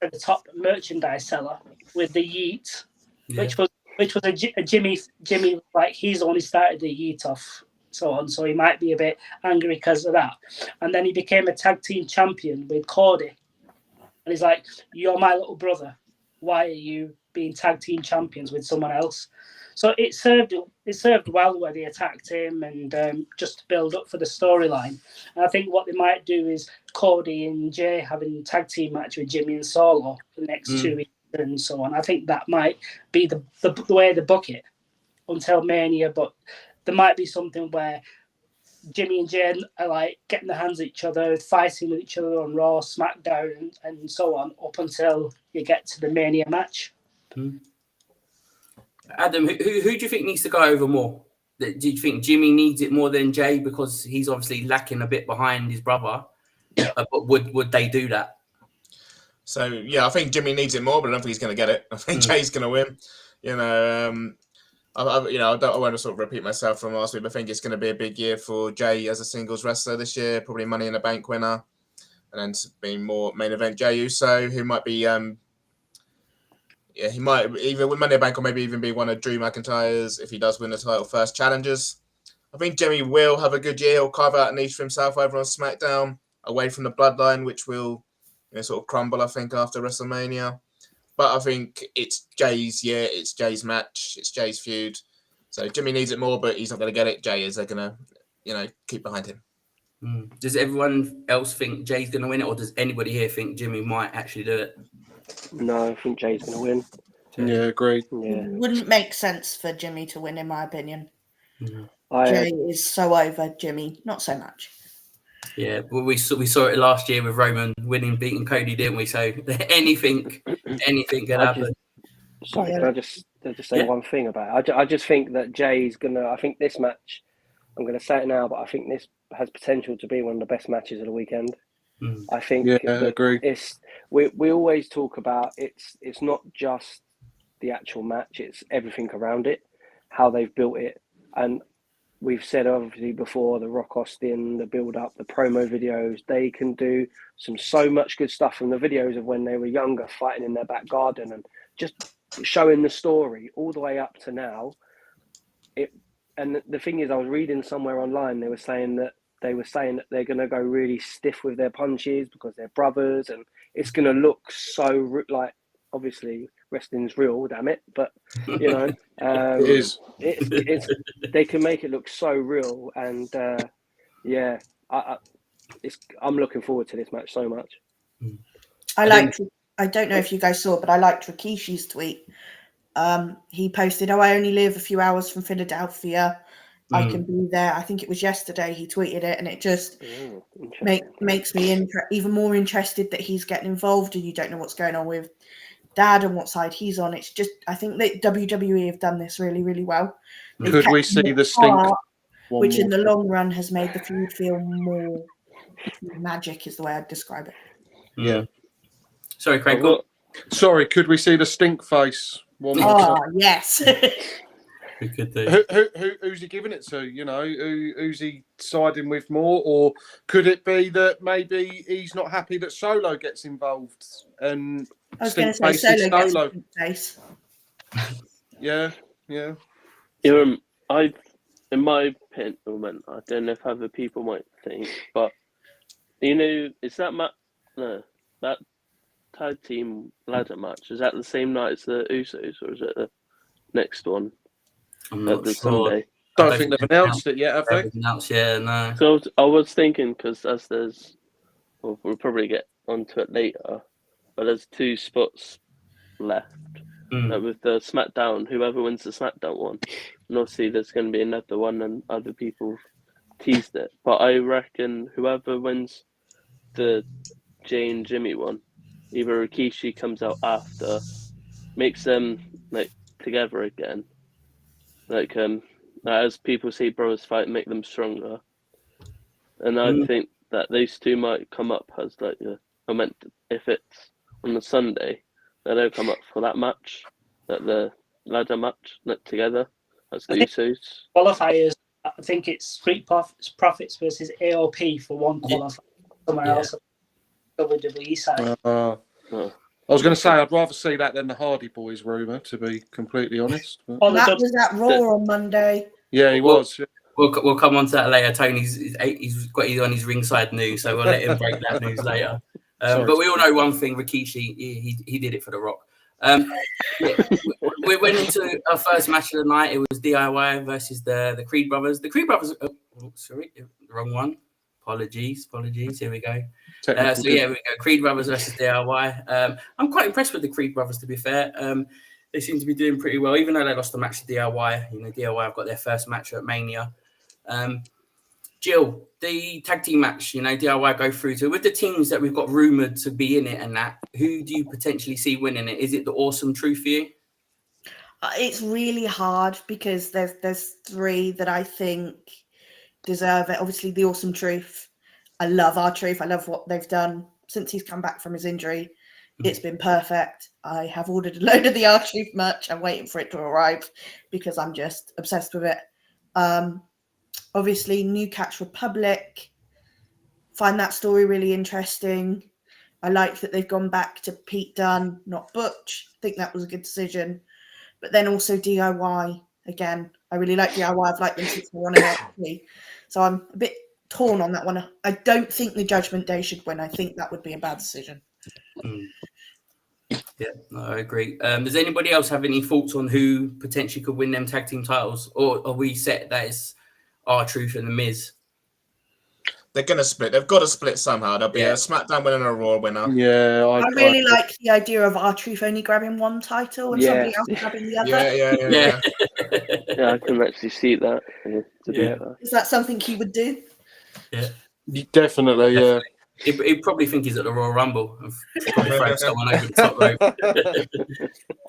the top merchandise seller with the Yeet, which was a Jimmy. Like he's only started the Yeet off so on. So he might be a bit angry because of that. And then he became a tag team champion with Cody. And he's like, "You're my little brother. Why are you being tag team champions with someone else?" So it served well where they attacked him and just to build up for the storyline. And I think what they might do is Cody and Jay having a tag team match with Jimmy and Solo for the next 2 weeks and so on. I think that might be the way they book it until Mania, but there might be something where Jimmy and Jay are like getting their hands at each other, fighting with each other on Raw, SmackDown, and so on, up until you get to the Mania match. Adam, who do you think needs to go over more? Do you think Jimmy needs it more than Jay because he's obviously lacking a bit behind his brother? But would they do that? So yeah, I think Jimmy needs it more, but I don't think he's going to get it. I think Jay's going to win. You know, I don't want to sort of repeat myself from last week, but I think it's going to be a big year for Jay as a singles wrestler this year. Probably Money in the Bank winner, and then being more main event Jey Uso, who might be. He might either win Money in the Bank or maybe even be one of Drew McIntyre's, if he does win the title, first challengers. I think Jimmy will have a good year. He'll carve out a niche for himself over on SmackDown, away from the bloodline, which will sort of crumble, I think, after WrestleMania. But I think it's Jay's year, it's Jay's match, it's Jay's feud. So Jimmy needs it more, but he's not going to get it. Jay is. They're going to, keep behind him. Does everyone else think Jay's going to win it, or does anybody here think Jimmy might actually do it? No, I think Jay's going to win. Yeah, agreed. Yeah. It wouldn't make sense for Jimmy to win, in my opinion. I Jay is so over, Jimmy, not so much. Yeah, well, we saw it last year with Roman winning, beating Cody, didn't we? So anything can happen. Can I just say one thing about it? I just think that Jay's going to... I think this match, I'm going to say it now, but I think this has potential to be one of the best matches of the weekend. I think I agree. We always talk about it's not just the actual match, it's everything around it, how they've built it. And we've said obviously before, the Rock Austin, the build up, the promo videos, they can do so much good stuff from the videos of when they were younger, fighting in their back garden and just showing the story all the way up to now. And the thing is, I was reading somewhere online, they were saying that they're going to go really stiff with their punches because they're brothers, and it's going to look so like, obviously wrestling's real, damn it, but it is. It's they can make it look so real, and I'm looking forward to this match so much. I don't know if you guys saw, but I liked Rikishi's tweet. He posted, "I only live a few hours from Philadelphia. I can be there." I think it was yesterday he tweeted it, and it just makes me even more interested that he's getting involved, and you don't know what's going on with Dad and what side he's on. It's just, I think that WWE have done this really, really well. Could we see the stink? Which in the long run has made the feud feel more magic, is the way I'd describe it. Yeah. Sorry, Craig. Sorry, could we see the stink face one more time? Yes. We could do. Who's he giving it to? Who's he siding with more? Or could it be that maybe he's not happy that Solo gets involved and I was going to say Solo gets face. Yeah. In my opinion, I don't know if other people might think, but is that tag team ladder match, is that the same night as the Usos, or is it the next one? I'm not sure. Sunday? Don't think they've announced it yet, have they? Announced, yeah, no. So I was thinking, because we'll probably get onto it later, but there's 2 spots left with the SmackDown. Whoever wins the SmackDown one, and obviously there's going to be another one, and other people teased it. But I reckon whoever wins the Jay and Jimmy one, either Rikishi comes out after, makes them together again. As people see brothers fight, make them stronger. And I think that these 2 might come up as if it's on the Sunday, then they'll come up for that match, the ladder match, together. That's the Usos. Qualifiers, I think it's Street Profits versus AOP for one qualifier. Somewhere else, WWE side. I was going to say, I'd rather see that than the Hardy Boys rumour, to be completely honest. But... That was at Raw on Monday. Yeah, he was. We'll come on to that later. Tony's on his ringside news, so we'll let him break that news later. But we all know one thing: Rikishi, he did it for The Rock. Yeah, we went into our first match of the night. It was DIY versus the Creed brothers. The Creed brothers. Sorry, the wrong one. Apologies. Here we go. We go. Creed brothers versus DIY. I'm quite impressed with the Creed brothers, to be fair. They seem to be doing pretty well, even though they lost the match to DIY. DIY have got their first match at Mania. Jill, the tag team match, DIY go through to, with the teams that we've got rumored to be in it and that, who do you potentially see winning it? Is it the Awesome Truth for you? It's really hard because there's three that I think deserve it. Obviously, the Awesome Truth. I love R-Truth. I love what they've done since he's come back from his injury. It's been perfect. I have ordered a load of the R-Truth merch. I'm waiting for it to arrive because I'm just obsessed with it. Obviously, New Catch Republic. Find that story really interesting. I like that they've gone back to Pete Dunne, not Butch. I think that was a good decision. But then also DIY. Again, I really like DIY. I've liked them since they won it. So I'm a bit torn on that one. I don't think the Judgment Day should win. I think that would be a bad decision. Yeah, no, I agree. Does anybody else have any thoughts on who potentially could win them tag team titles? Or are we set that it's R-Truth and The Miz? They're going to split. They've got to split somehow. There'll be a SmackDown winner and a Raw winner. Yeah, I really like the idea of R-Truth only grabbing one title and somebody else grabbing the other. Yeah. I can actually see that. Is that something he would do? Yeah. Definitely, yeah. He'd probably think he's at the Royal Rumble and probably throw someone over the top rope.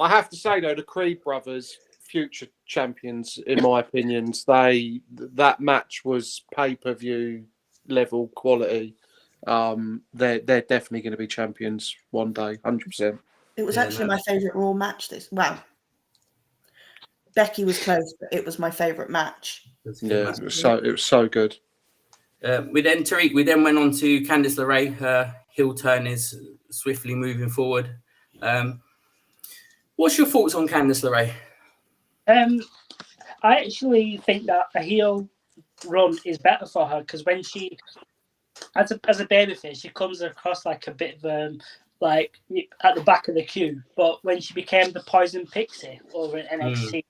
I have to say, though, the Creed brothers, future champions, in my opinions, that match was pay-per-view level quality. They're definitely going to be champions one day, 100%. It was actually my favourite Raw match. Becky was close, but it was my favourite match. Yeah, it was so good. We then went on to Candice LeRae. Her heel turn is swiftly moving forward. What's your thoughts on Candice LeRae? I actually think that a heel run is better for her because when she, as a babyface, she comes across like a bit of like at the back of the queue. But when she became the Poison Pixie over at NXT,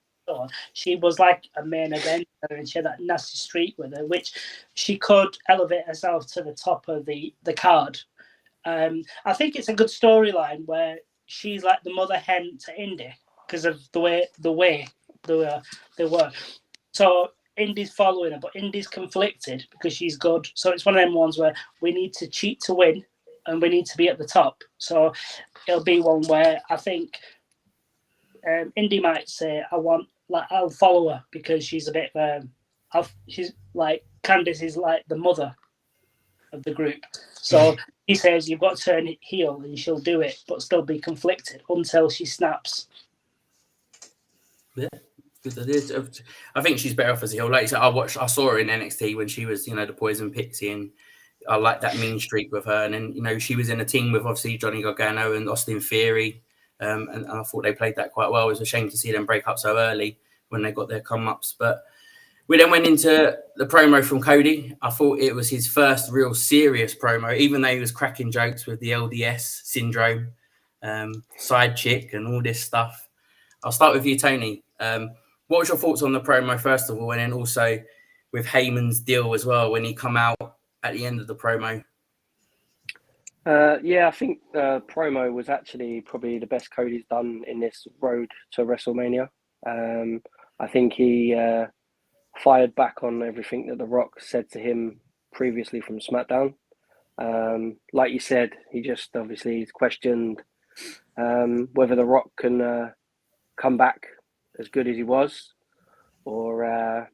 she was like a main eventer and she had that nasty streak with her, which she could elevate herself to the top of the card. I think it's a good storyline where she's like the mother hen to Indy because of the way they were. So Indy's following her, but Indy's conflicted because she's good. So it's one of them ones where we need to cheat to win and we need to be at the top. So it'll be one where I think Indy might say, I'll follow her because she's a bit she's like Candice is like the mother of the group. So he says you've got to turn it heel and she'll do it, but still be conflicted until she snaps. Yeah, good idea. I think she's better off as a heel. Like you said, I saw her in NXT when she was, the Poison Pixie, and I like that mean streak with her. And then, she was in a team with obviously Johnny Gargano and Austin Theory. And I thought they played that quite well. It was a shame to see them break up so early when they got their come-ups. But we then went into the promo from Cody. I thought it was his first real serious promo, even though he was cracking jokes with the LDS syndrome, side chick and all this stuff. I'll start with you, Tony. What was your thoughts on the promo, first of all, and then also with Heyman's deal as well when he come out at the end of the promo? I think promo was actually probably the best Cody's done in this road to WrestleMania. I think he fired back on everything that The Rock said to him previously from SmackDown. Like you said, he just obviously questioned whether The Rock can come back as good as he was, or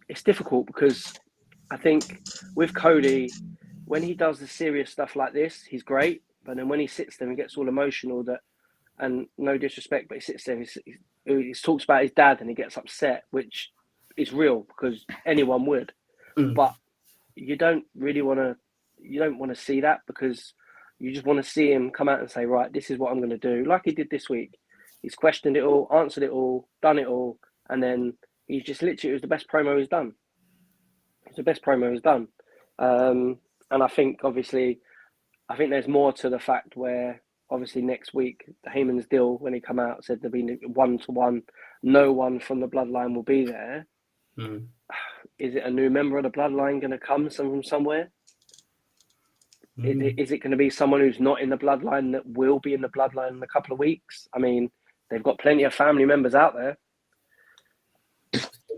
it's difficult because I think with Cody, when he does the serious stuff like this, he's great. But then when he sits there and gets all emotional, and no disrespect, but he sits there, he talks about his dad and he gets upset, which is real because anyone would. But you don't want to see that because you just want to see him come out and say, right, this is what I'm going to do. Like he did this week. He's questioned it all, answered it all, done it all. And then he's just literally, it was the best promo he's done. It's the best promo he's done. And I think, obviously, there's more to the fact where, obviously, next week, Heyman's deal, when he come out, said there'll be 1-to-1, no one from the bloodline will be there. Mm. Is it a new member of the bloodline going to come from somewhere? Is it going to be someone who's not in the bloodline that will be in the bloodline in a couple of weeks? I mean, they've got plenty of family members out there.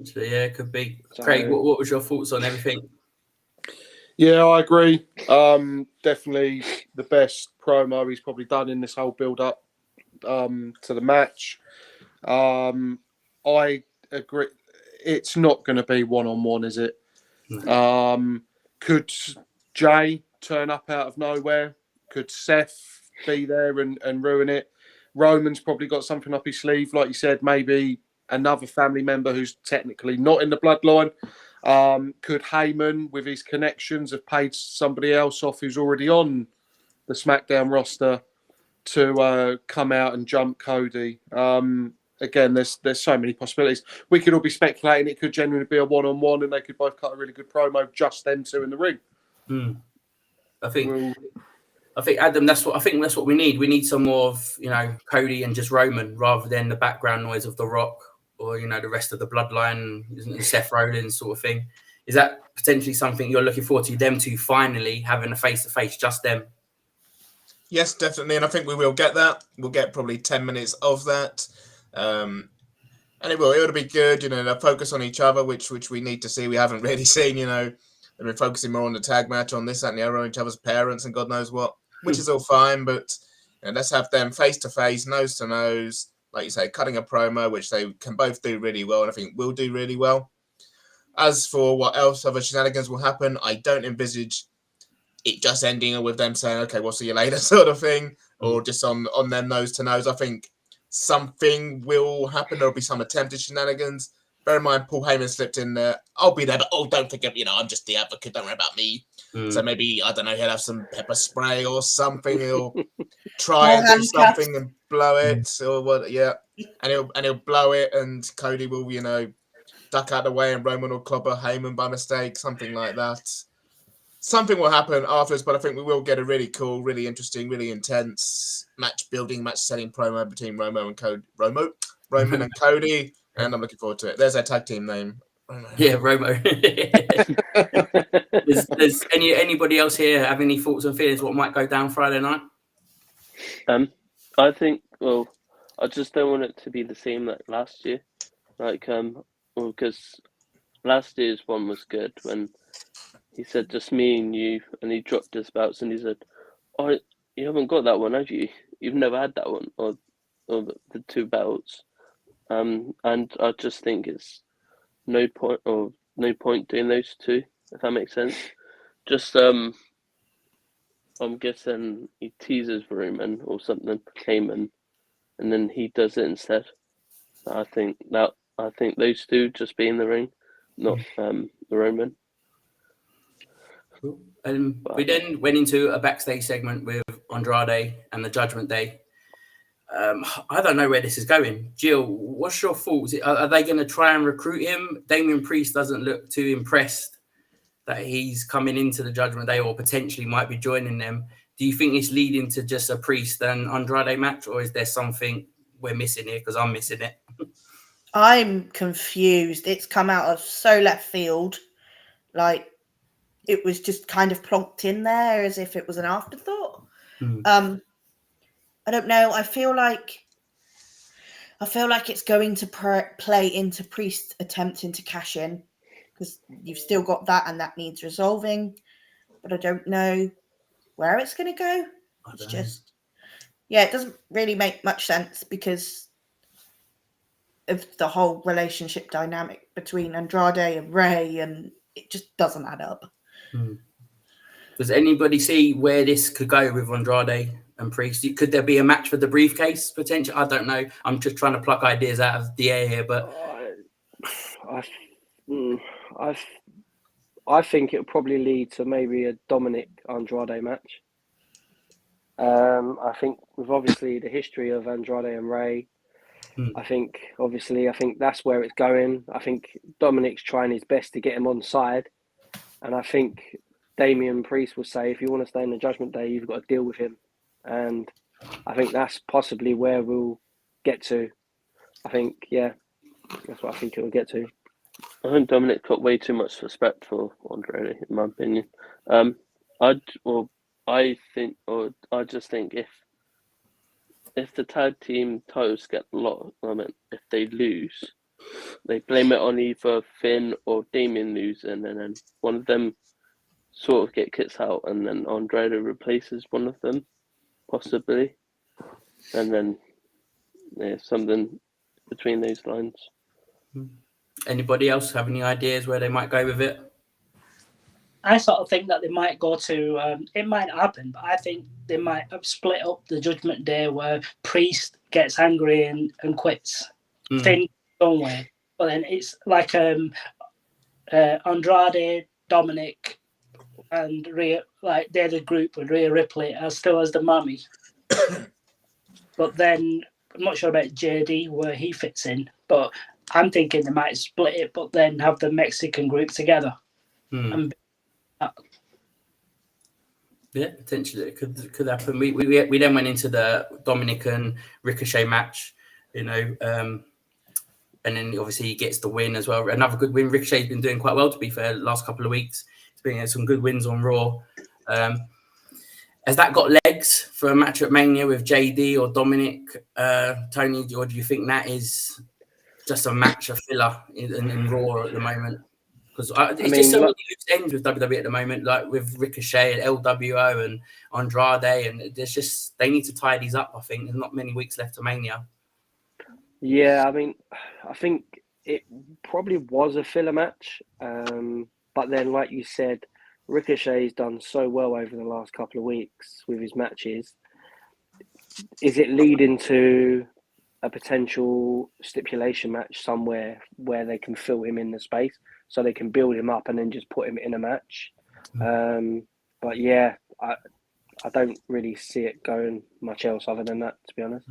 So, yeah, it could be. So, Craig, what was your thoughts on everything? Yeah, I agree. Definitely the best promo he's probably done in this whole build-up to the match. I agree. It's not going to be one-on-one, is it? No. Could Jay turn up out of nowhere? Could Seth be there and ruin it? Roman's probably got something up his sleeve. Like you said, maybe another family member who's technically not in the bloodline. Could Heyman, with his connections, have paid somebody else off who's already on the SmackDown roster to come out and jump Cody? Again, there's so many possibilities. We could all be speculating it could genuinely be a one-on-one and they could both cut a really good promo, just them two in the ring. I think Adam, that's what we need. We need some more of, Cody and just Roman rather than the background noise of The Rock or, the rest of the bloodline, Seth Rollins sort of thing. Is that potentially something you're looking forward to, them two finally having a face-to-face, just them? Yes, definitely. And I think we will get that. We'll get probably 10 minutes of that. And it'll be good, they'll focus on each other, which we need to see. We haven't really seen, they've been focusing more on the tag match, on this, that, and the other, on each other's parents and God knows what, which is all fine, but let's have them face to face, nose to nose, like you say, cutting a promo, which they can both do really well, and I think will do really well. As for what else other shenanigans will happen, I don't envisage it just ending with them saying, okay, we'll see you later sort of thing, or just on them nose to nose. I think something will happen. There'll be some attempted shenanigans. Bear in mind, Paul Heyman slipped in there. I'll be there, but don't forget, I'm just the advocate. Don't worry about me. So maybe, I don't know, he'll have some pepper spray or something. He'll try and do something and blow it or what? Yeah, and he'll blow it, and Cody will, duck out of the way, and Roman will clobber Heyman by mistake, something like that. Something will happen afterwards, but I think we will get a really cool, really interesting, really intense match-building, match-setting promo between Roman and Cody, and I'm looking forward to it. There's our tag team name. Yeah, Romo. Does anybody else here have any thoughts and feelings what might go down Friday night? I think, I just don't want it to be the same like last year. Because last year's one was good when he said just me and you, and he dropped his belts and he said, "Oh, you haven't got that one, have you? You've never had that one, or the two belts." And I just think it's no point doing those two, if that makes sense. Just I'm guessing he teases Roman or something, Heyman, and then he does it instead. I think those two just be in the ring, not Roman. Cool. And we then went into a backstage segment with Andrade and the Judgment Day. I don't know where this is going. Jill, what's your thoughts? Are they going to try and recruit him? Damian Priest doesn't look too impressed that he's coming into the Judgment Day or potentially might be joining them. Do you think it's leading to just a Priest and Andrade match, or is there something we're missing here? Because I'm missing it. I'm confused. It's come out of so left field. Like, it was just kind of plonked in there as if it was an afterthought. I don't know. I feel like it's going to play into Priest attempting to cash in, because you've still got that and that needs resolving. But I don't know where it's going to go. It's just, it doesn't really make much sense because of the whole relationship dynamic between Andrade and Ray, and it just doesn't add up. Does anybody see where this could go with Andrade and Priest? Could there be a match for the briefcase potential? I don't know. I'm just trying to pluck ideas out of the air here, but I think it'll probably lead to maybe a Dominic Andrade match. I think with obviously the history of Andrade and Ray, I think that's where it's going. I think Dominic's trying his best to get him on side, and I think Damian Priest will say, if you want to stay in the Judgment Day, you've got to deal with him, and I think that's possibly where we'll get to. I think, that's what I think it will get to. I think Dominic got way too much respect for Andrade, in my opinion. I just think if the tag team titles get lost, if they lose, they blame it on either Finn or Damien losing, and then one of them sort of get kicked out, and then Andrade replaces one of them, possibly, and then something between those lines. Anybody else have any ideas where they might go with it? I sort of think that they might go to, it might happen, but I think they might have split up the Judgment Day where Priest gets angry and quits. Finn own way. But then it's like Andrade, Dominic, and Rhea, like they're the group with Rhea Ripley still as the mummy. But then I'm not sure about JD where he fits in, but I'm thinking they might split it, but then have the Mexican group together. And yeah, potentially it could happen. We then went into the Dominic and Ricochet match, and then obviously he gets the win as well. Another good win. Ricochet's been doing quite well, to be fair, the last couple of weeks. He's been getting some good wins on Raw. Has that got legs for a match at Mania with JD or Dominic, Tony, or do you think that is just a match, a filler in Raw at the moment? Because it's just so many loose ends with WWE at the moment, like with Ricochet and LWO and Andrade, and there's just, they need to tie these up, I think. There's not many weeks left to Mania. Yeah, I think it probably was a filler match. But then, like you said, Ricochet's done so well over the last couple of weeks with his matches. Is it leading to a potential stipulation match somewhere where they can fill him in the space so they can build him up and then just put him in a match? But yeah, I don't really see it going much else other than that, to be honest.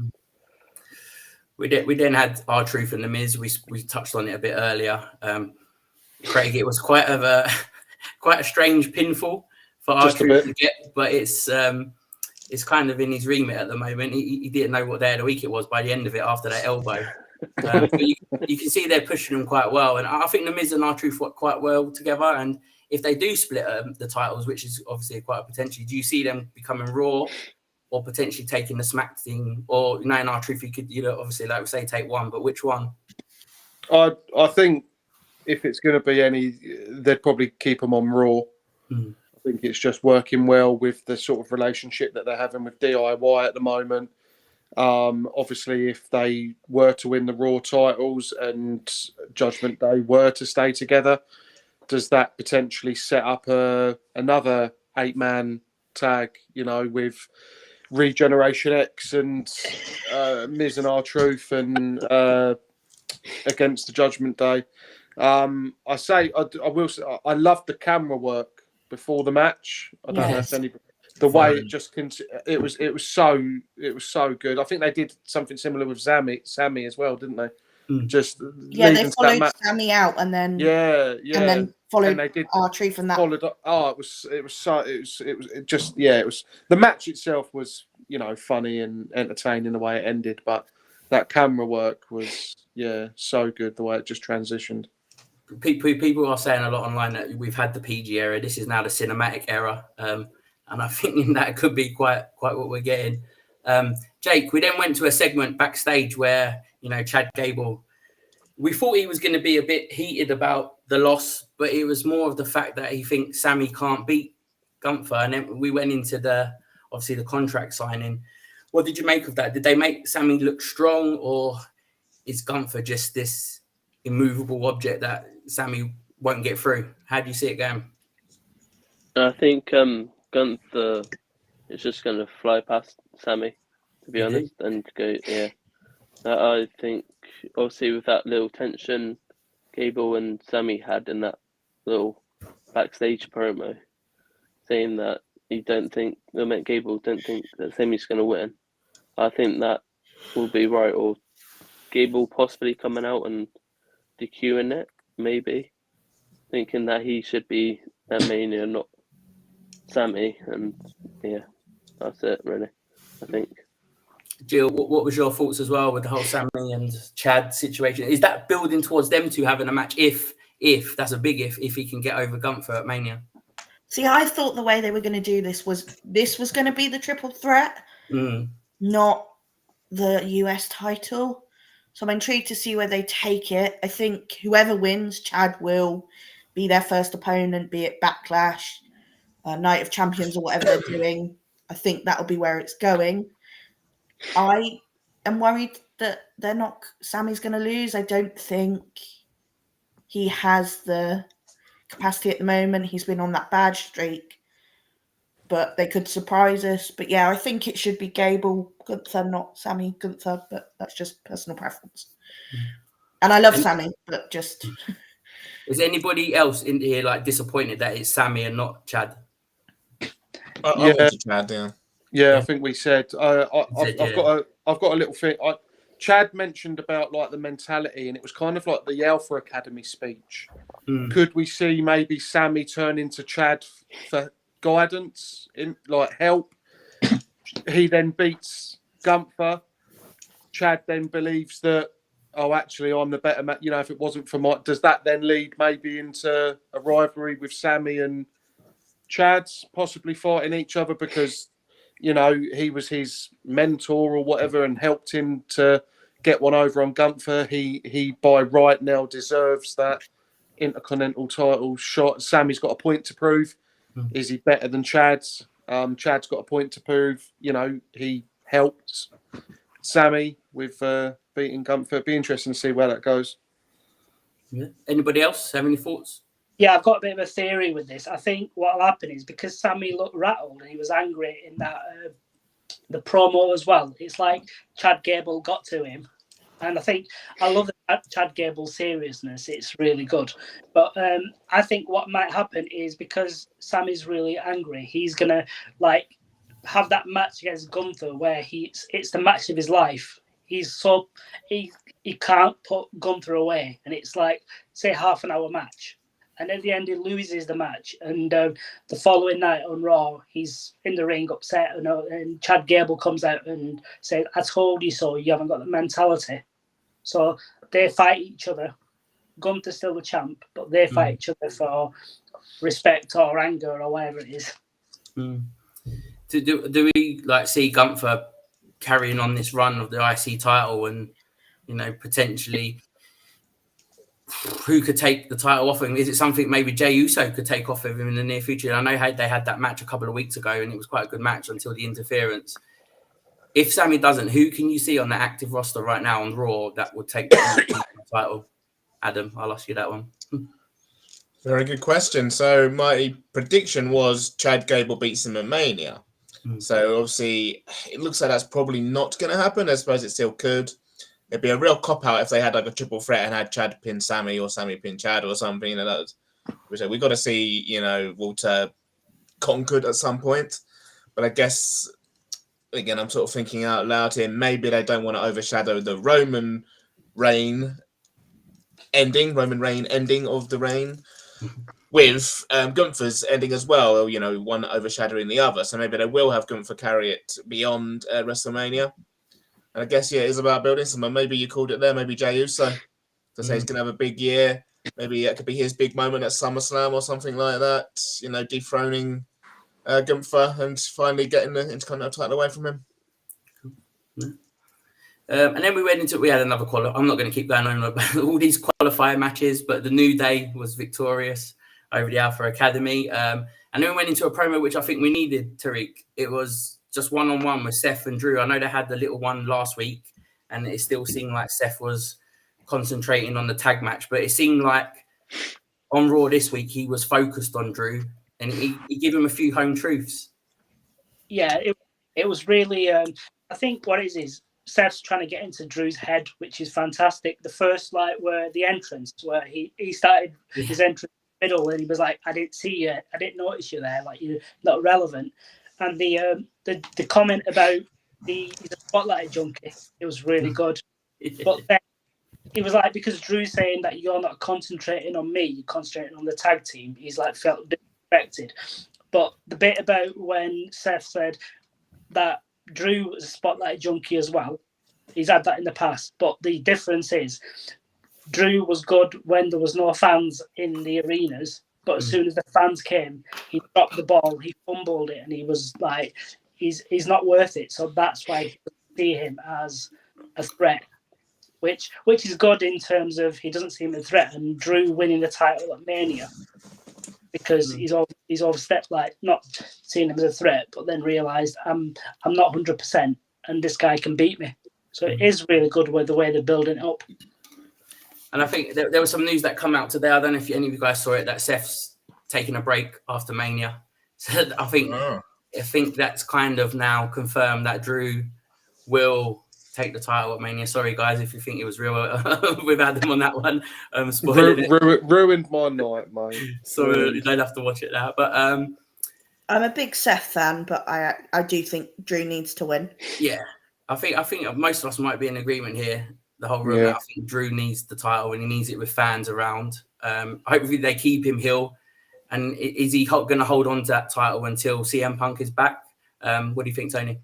We then had R-Truth and The Miz. We touched on it a bit earlier. Craig, it was quite a strange pinfall for R-Truth to get, but it's kind of in his remit at the moment. He didn't know what day of the week it was by the end of it after that elbow. But you can see they're pushing him quite well, and I think The Miz and R-Truth work quite well together. And if they do split the titles, which is obviously quite a potential, do you see them becoming Raw or potentially taking the Smack thing? Or in R-Truth, you could, obviously, like we say, take one, but which one? I think if it's going to be any, they'd probably keep them on Raw. I think it's just working well with the sort of relationship that they're having with DIY at the moment. Obviously, if they were to win the Raw titles and Judgment Day were to stay together, does that potentially set up another 8-man tag, with Regeneration X and Miz and R-Truth and against the Judgment Day? I will say I loved the camera work before the match. I don't know if anybody, the way it just it was so good. I think they did something similar with Sammy as well, didn't they? Just they followed Sammy out and then and then followed R-Truth from that. The match itself was funny and entertaining the way it ended, but that camera work was so good the way it just transitioned. People are saying a lot online that we've had the PG era. This is now the cinematic era, and I think that could be quite what we're getting. Jake, we then went to a segment backstage where Chad Gable. We thought he was going to be a bit heated about the loss, but it was more of the fact that he thinks Sammy can't beat Gunther, and then we went into the contract signing. What did you make of that? Did they make Sammy look strong, or is Gunther just this immovable object that Sammy won't get through? How do you see it going? I think Gunther is just going to fly past Sammy, to be honest, and go, I think, obviously, with that little tension Gable and Sammy had in that little backstage promo, saying that Gable don't think that Sammy's going to win, I think that will be right, or Gable possibly coming out and DQing it, maybe. Thinking that he should be at Mania, not Sammy. And yeah, that's it, really, I think. Jill, what was your thoughts as well with the whole Sammy and Chad situation? Is that building towards them two having a match? If that's a big if he can get over Gunther at Mania. See, I thought the way they were going to do this was going to be the triple threat, not the US title. So I'm intrigued to see where they take it. I think whoever wins, Chad will be their first opponent, be it Backlash, Night of Champions, or whatever they're doing. I think that'll be where it's going. I am worried that Sammy's going to lose. I don't think he has the capacity at the moment. He's been on that bad streak, but they could surprise us. But yeah, I think it should be Gable Gunther, not Sammy Gunther, but that's just personal preference. And I love Sammy, but just... Is anybody else in here like disappointed that it's Sammy and not Chad? I wanted Chad, yeah. Yeah, I think we said. I've got a little thing. Chad mentioned about like the mentality, and it was kind of like the Alpha Academy speech. Could we see maybe Sammy turn into Chad for guidance, in like help? He then beats Gunther. Chad then believes that, oh, actually, I'm the better man. You know, if it wasn't for Mike, does that then lead maybe into a rivalry with Sammy and Chad's possibly fighting each other because, you know, he was his mentor or whatever and helped him to get one over on Gunther. He by right now deserves that Intercontinental title shot. Sammy's got a point to prove. Is he better than Chad's? Chad's got a point to prove. You know, he helped Sammy with beating Gunther. It'd be interesting to see where that goes. Yeah. Anybody else have any thoughts? Yeah, I've got a bit of a theory with this. I think what'll happen is because Sammy looked rattled and he was angry in that the promo as well. It's like Chad Gable got to him, and I love Chad Gable's seriousness. It's really good, but I think what might happen is because Sammy's really angry, he's gonna like have that match against Gunther where it's the match of his life. He's so he can't put Gunther away, and it's like say half an hour match. And at the end, he loses the match. And the following night on Raw, he's in the ring upset. And Chad Gable comes out and says, I told you so. You haven't got the mentality. So they fight each other. Gunther's still the champ, but they fight each other for respect or anger or whatever it is. Do we like see Gunther carrying on this run of the IC title and, you know, potentially... who could take the title off him? Is it something maybe Jey Uso could take off of him in the near future? I know they had that match a couple of weeks ago and it was quite a good match until the interference. If Sammy doesn't, who can you see on the active roster right now on Raw that would take the title? Adam, I'll ask you that one. Very good question. So my prediction was Chad Gable beats him at Mania. So obviously it looks like that's probably not going to happen. I suppose it still could. It'd be a real cop-out if they had like a triple threat and had Chad pin Sammy or Sammy pin Chad or something. You know, we got to see, you know, Walter conquered at some point. But I guess, again, I'm sort of thinking out loud here, maybe they don't want to overshadow the Roman Reign ending of the reign with Gunther's ending as well, you know, one overshadowing the other. So maybe they will have Gunther carry it beyond WrestleMania. And I guess, yeah, it is about building someone. Maybe you called it there, maybe Jey Uso. To say he's going to have a big year. Maybe it could be his big moment at SummerSlam or something like that. You know, dethroning Gunther and finally getting the Intercontinental title away from him. And then we had another qualifier. I'm not going to keep going on about all these qualifier matches, but the New Day was victorious over the Alpha Academy. And then we went into a promo, which I think we needed, Tariq. It was just one-on-one with Seth and Drew. I know they had the little one last week, and it still seemed like Seth was concentrating on the tag match, but it seemed like on Raw this week, he was focused on Drew, and he gave him a few home truths. Yeah, it was really, I think what it is Seth's trying to get into Drew's head, which is fantastic. The first, where the entrance, where he started his entrance in the middle, and he was like, I didn't see you, I didn't notice you there, like, you're not relevant. And the comment about he's a spotlight junkie, it was really good. But then it was like, because Drew's saying that you're not concentrating on me, you're concentrating on the tag team. He's like felt disrespected. But the bit about when Seth said that Drew was a spotlight junkie as well, he's had that in the past. But the difference is Drew was good when there was no fans in the arenas. But as soon as the fans came, he dropped the ball, he fumbled it, and he was like, he's not worth it. So that's why he see him as a threat, which is good in terms of he doesn't seem a threat. And Drew winning the title at Mania, because he's overstepped, like not seeing him as a threat, but then realised I'm not 100%, and this guy can beat me. So it is really good with the way they're building it up. And I think there was some news that come out today. I don't know if any of you guys saw it, that Seth's taking a break after Mania. So I think that's kind of now confirmed that Drew will take the title at Mania. Sorry, guys, if you think it was real, we've had them on that one. Ruined my night, mate. Sorry, you don't have to watch it now. But I'm a big Seth fan, but I do think Drew needs to win. Yeah, I think most of us might be in agreement here. The whole room. Yeah. I think Drew needs the title, and he needs it with fans around. Hopefully, they keep him heel. And is he going to hold on to that title until CM Punk is back? What do you think, Tony?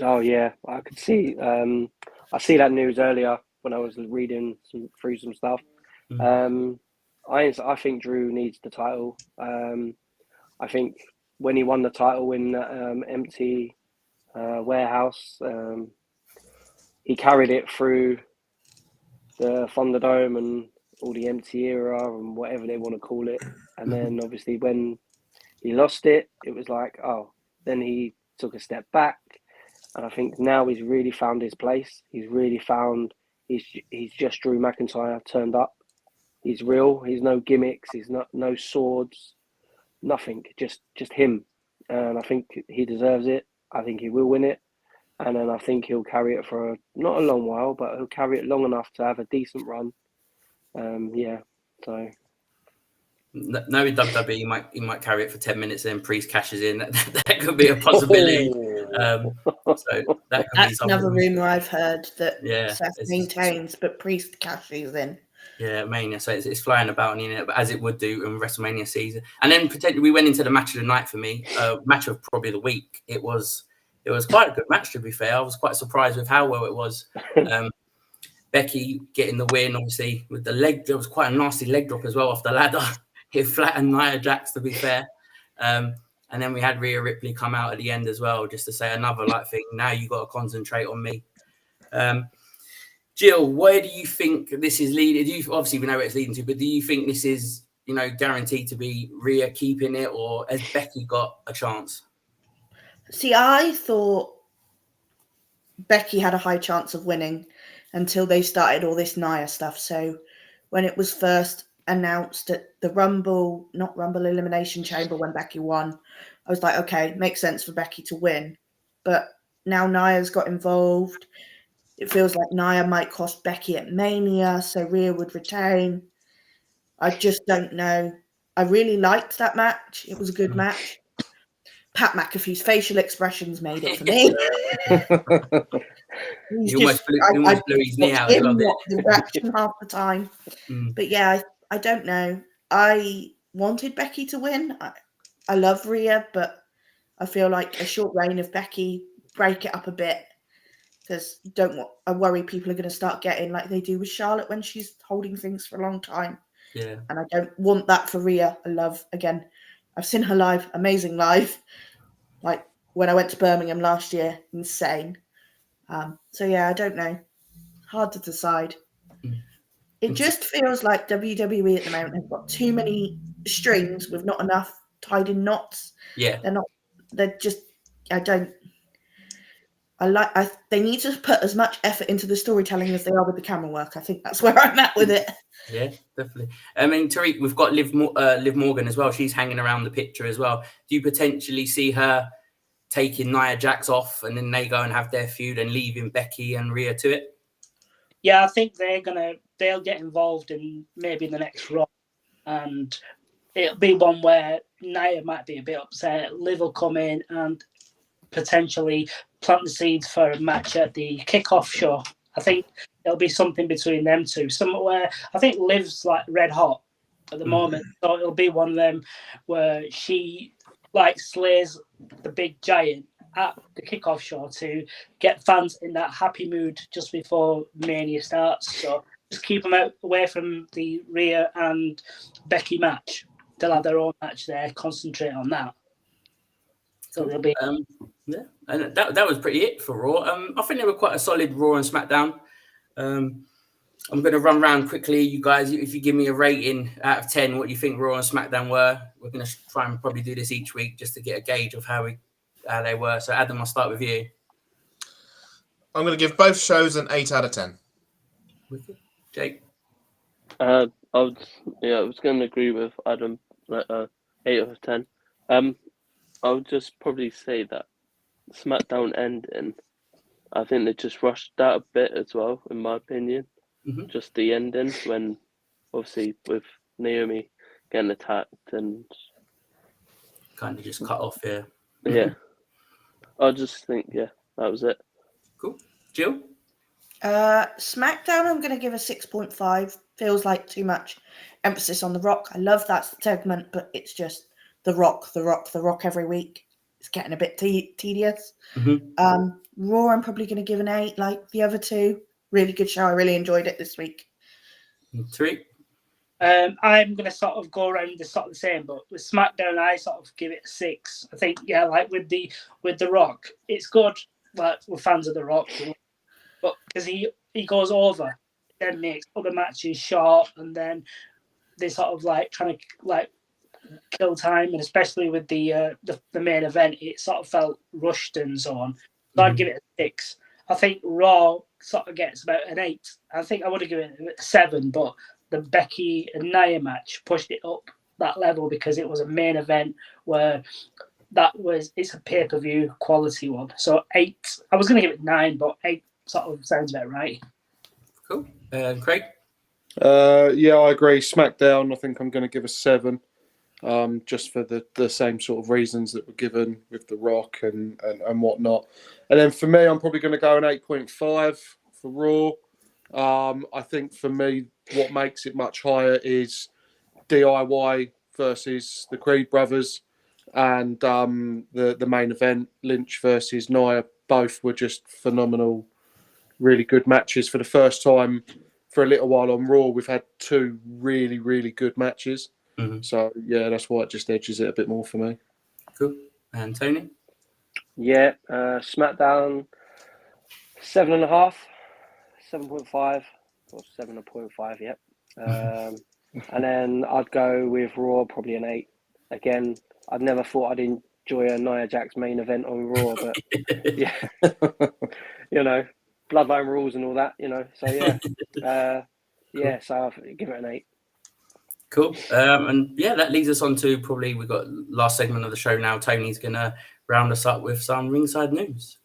Oh yeah, I could see. I see that news earlier when I was reading through some stuff. I think Drew needs the title. I think when he won the title in that empty warehouse, he carried it through the Thunderdome and all the empty era and whatever they want to call it. And then obviously when he lost it, it was like, oh, then he took a step back. And I think now he's really found his place. He's really found he's just Drew McIntyre turned up. He's real. He's no gimmicks. He's no swords, nothing. Just him. And I think he deserves it. I think he will win it. And then I think he'll carry it for not a long while, but he'll carry it long enough to have a decent run. So. No, with WWE, he might carry it for 10 minutes and then Priest cashes in. That could be a possibility. So that could be another rumor I've heard that Seth maintains, but Priest cashes in. Yeah, Mania. So it's flying about, as it would do in WrestleMania season. And then potentially we went into the match of the night for me, match of probably the week. It was quite a good match, to be fair. I was quite surprised with how well it was. Becky getting the win, obviously, with the leg. There was quite a nasty leg drop as well off the ladder. It flattened Nia Jax, to be fair. And then we had Rhea Ripley come out at the end as well, just to say another thing. Now you got to concentrate on me. Jill, where do you think this is leading? Obviously, we know where it's leading to, but do you think this is, guaranteed to be Rhea keeping it, or has Becky got a chance? See, I thought Becky had a high chance of winning until they started all this Nia stuff. So when it was first announced at the not Rumble Elimination Chamber, when Becky won, I was like, okay, makes sense for Becky to win. But now Nia's got involved. It feels like Nia might cost Becky at Mania, so Rhea would retain. I just don't know. I really liked that match. It was a good match. Pat McAfee's facial expressions made it for me. He almost blew his knee out. The reaction half the time. But yeah, I don't know. I wanted Becky to win. I love Rhea, but I feel like a short reign of Becky, break it up a bit, because I worry people are going to start getting like they do with Charlotte when she's holding things for a long time. Yeah. And I don't want that for Rhea. I've seen her live, amazing live. Like when I went to Birmingham last year, insane. So yeah, I don't know. Hard to decide. It just feels like WWE at the moment have got too many strings with not enough tied in knots. Yeah. They need to put as much effort into the storytelling as they are with the camera work. I think that's where I'm at with it. Yeah, definitely. I mean, Tariq, we've got Liv Morgan as well. She's hanging around the picture as well. Do you potentially see her taking Nia Jax off and then they go and have their feud and leaving Becky and Rhea to it? Yeah, I think they'll get involved in maybe the next Raw, and it'll be one where Nia might be a bit upset. Liv will come in and potentially plant the seeds for a match at the kickoff show I think it'll be something between them two. Somewhere I think Liv's like red hot at the moment, so it'll be one of them where she like slays the big giant at the kickoff show to get fans in that happy mood just before Mania starts. So just keep them away from the Rhea and Becky match. They'll have their own match there. Concentrate on that. So they'll be. Yeah, and that was pretty it for Raw. I think they were quite a solid Raw and SmackDown. I'm going to run around quickly, you guys. If you give me a rating out of 10, what you think Raw and SmackDown were. We're going to try and probably do this each week just to get a gauge of how they were. So, Adam, I'll start with you. I'm going to give both shows an 8 out of 10. Jake? I was going to agree with Adam, 8 out of 10. I would just probably say that SmackDown ending, I think they just rushed that a bit as well, in my opinion. Mm-hmm. Just the ending when, obviously, with Naomi getting attacked and Kind of just cut off here. Yeah. I just think, that was it. Cool. Jill? SmackDown, I'm going to give a 6.5. Feels like too much emphasis on The Rock. I love that segment, but it's just The Rock every week. It's getting a bit tedious. Mm-hmm. Raw, I'm probably going to give an 8, like the other two. Really good show. I really enjoyed it this week. 3. I'm going to sort of go around the same, but with SmackDown, I sort of give it a 6. I think, like with the Rock, it's good. Like we're fans of The Rock, but because he goes over, then makes other matches short, and then they sort of like trying to like kill time, and especially with the main event, it sort of felt rushed and so on. So I'd give it a 6. I think Raw sort of gets about an 8. I think I would have given it a 7, but the Becky and Nia match pushed it up that level because it was a main event where it's a pay-per-view quality one. So 8. I was going to give it 9, but 8 sort of sounds about right. Cool. Craig? Yeah, I agree. SmackDown, I think I'm going to give a 7. Just for the same sort of reasons that were given with The Rock and whatnot. And then for me, I'm probably going to go an 8.5 for Raw. I think for me, what makes it much higher is DIY versus the Creed brothers and the main event, Lynch versus Nia. Both were just phenomenal, really good matches. For the first time for a little while on Raw, we've had 2 really, really good matches. Mm-hmm. So, yeah, that's why it just edges it a bit more for me. Cool. And Tony? Yeah, SmackDown, 7.5, 7.5, or 7.5, yep. And then I'd go with Raw, probably an 8. Again, I'd never thought I'd enjoy a Nia Jax main event on Raw, but yeah, Bloodline rules and all that, So, yeah, so I'll give it an 8. Cool. And yeah, that leads us on to probably we've got last segment of the show now. Tony's going to round us up with some ringside news.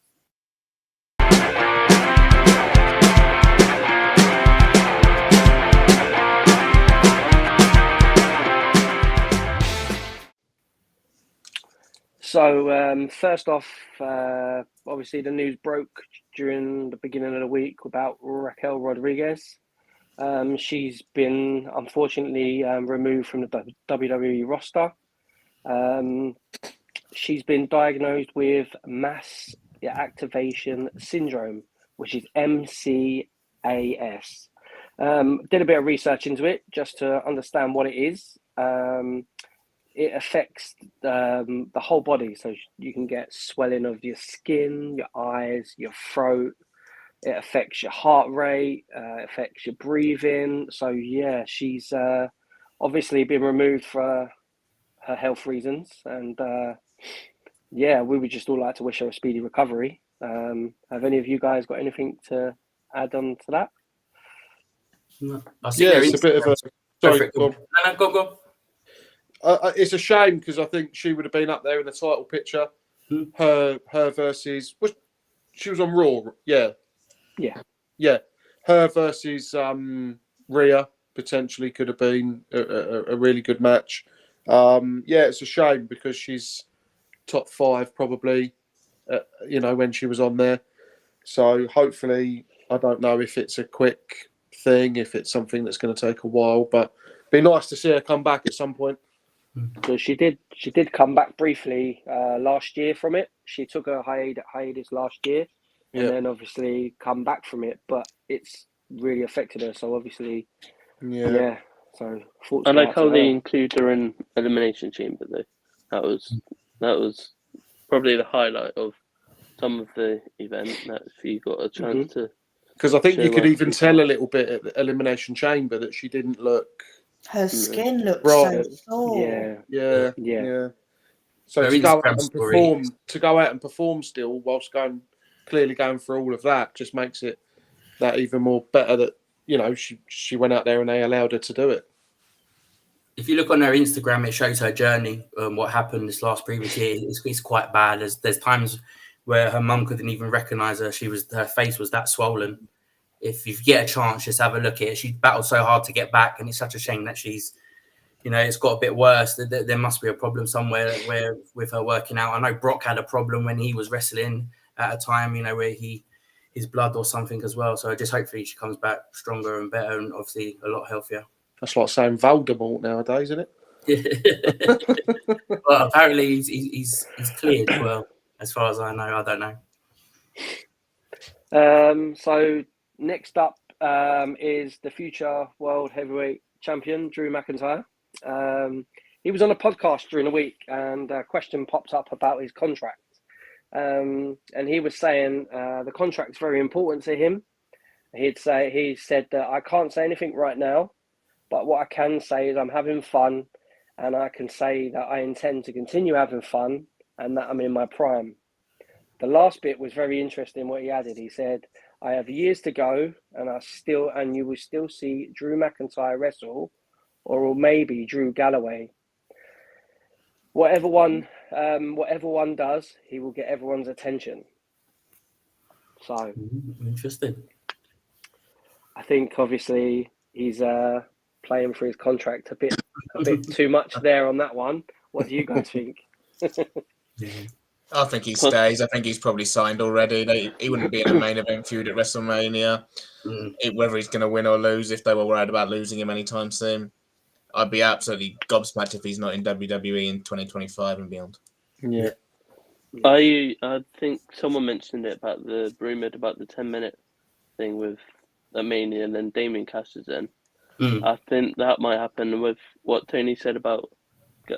So first off, obviously the news broke during the beginning of the week about Raquel Rodriguez. She's been unfortunately removed from the WWE roster. She's been diagnosed with mass activation syndrome, which is MCAS. Did a bit of research into it just to understand what it is. It affects the whole body, so you can get swelling of your skin, your eyes, your throat. It affects your heart rate, affects your breathing. So, yeah, she's obviously been removed for her health reasons. And, we would just all like to wish her a speedy recovery. Have any of you guys got anything to add on to that? No. It's a bit of a... Sorry, go on. It's a shame because I think she would have been up there in the title picture. Her versus... She was on Raw, yeah. Yeah. Her versus Rhea potentially could have been a really good match. It's a shame because she's top 5 probably, when she was on there. So hopefully I don't know if it's a quick thing, if it's something that's going to take a while, but be nice to see her come back at some point. So she did come back briefly last year from it. She took a hiatus last year, and then obviously come back from it, but it's really affected her. So obviously, So I like how they include her in Elimination Chamber though. That was probably the highlight of some of the event that you got a chance to. Because I think you could even tell a little bit at the Elimination Chamber that she didn't look. Her skin looks Right. so sore. Yeah. So Her to go Instagram out and story. perform still whilst clearly going through all of that just makes it that even more better that, you know, she went out there and they allowed her to do it. If you look on her Instagram, it shows her journey. What happened this previous year. It's quite bad. There's times where her mum couldn't even recognise her. Her face was that swollen. If you get a chance, just have a look at it. She battled so hard to get back, and it's such a shame that she's, you know, it's got a bit worse. There must be a problem somewhere where with her working out. I know Brock had a problem when he was wrestling at a time, you know, where his blood or something as well. So just hopefully she comes back stronger and better, and obviously a lot healthier. That's like saying Voldemort nowadays, isn't it? Well, apparently he's cleared. Well, as far as I know, I don't know. So next up is the future World Heavyweight Champion, Drew McIntyre. He was on a podcast during the week and a question popped up about his contract. And he was saying the contract's very important to him. He said that I can't say anything right now, but what I can say is I'm having fun, and I can say that I intend to continue having fun and that I'm in my prime. The last bit was very interesting what he added. He said, I have years to go, and you will still see Drew McIntyre wrestle, or maybe Drew Galloway. Whatever one does, he will get everyone's attention. So Interesting. I think obviously he's playing for his contract a bit too much there on that one. What do you guys think? I think he stays. I think he's probably signed already. He wouldn't be in a main event feud at WrestleMania. Whether he's going to win or lose, if they were worried about losing him anytime soon, I'd be absolutely gobsmacked if he's not in WWE in 2025 and beyond. Yeah. I think someone mentioned it about the rumoured about the 10-minute thing with Mania and then Damien cashes in. I think that might happen with what Tony said about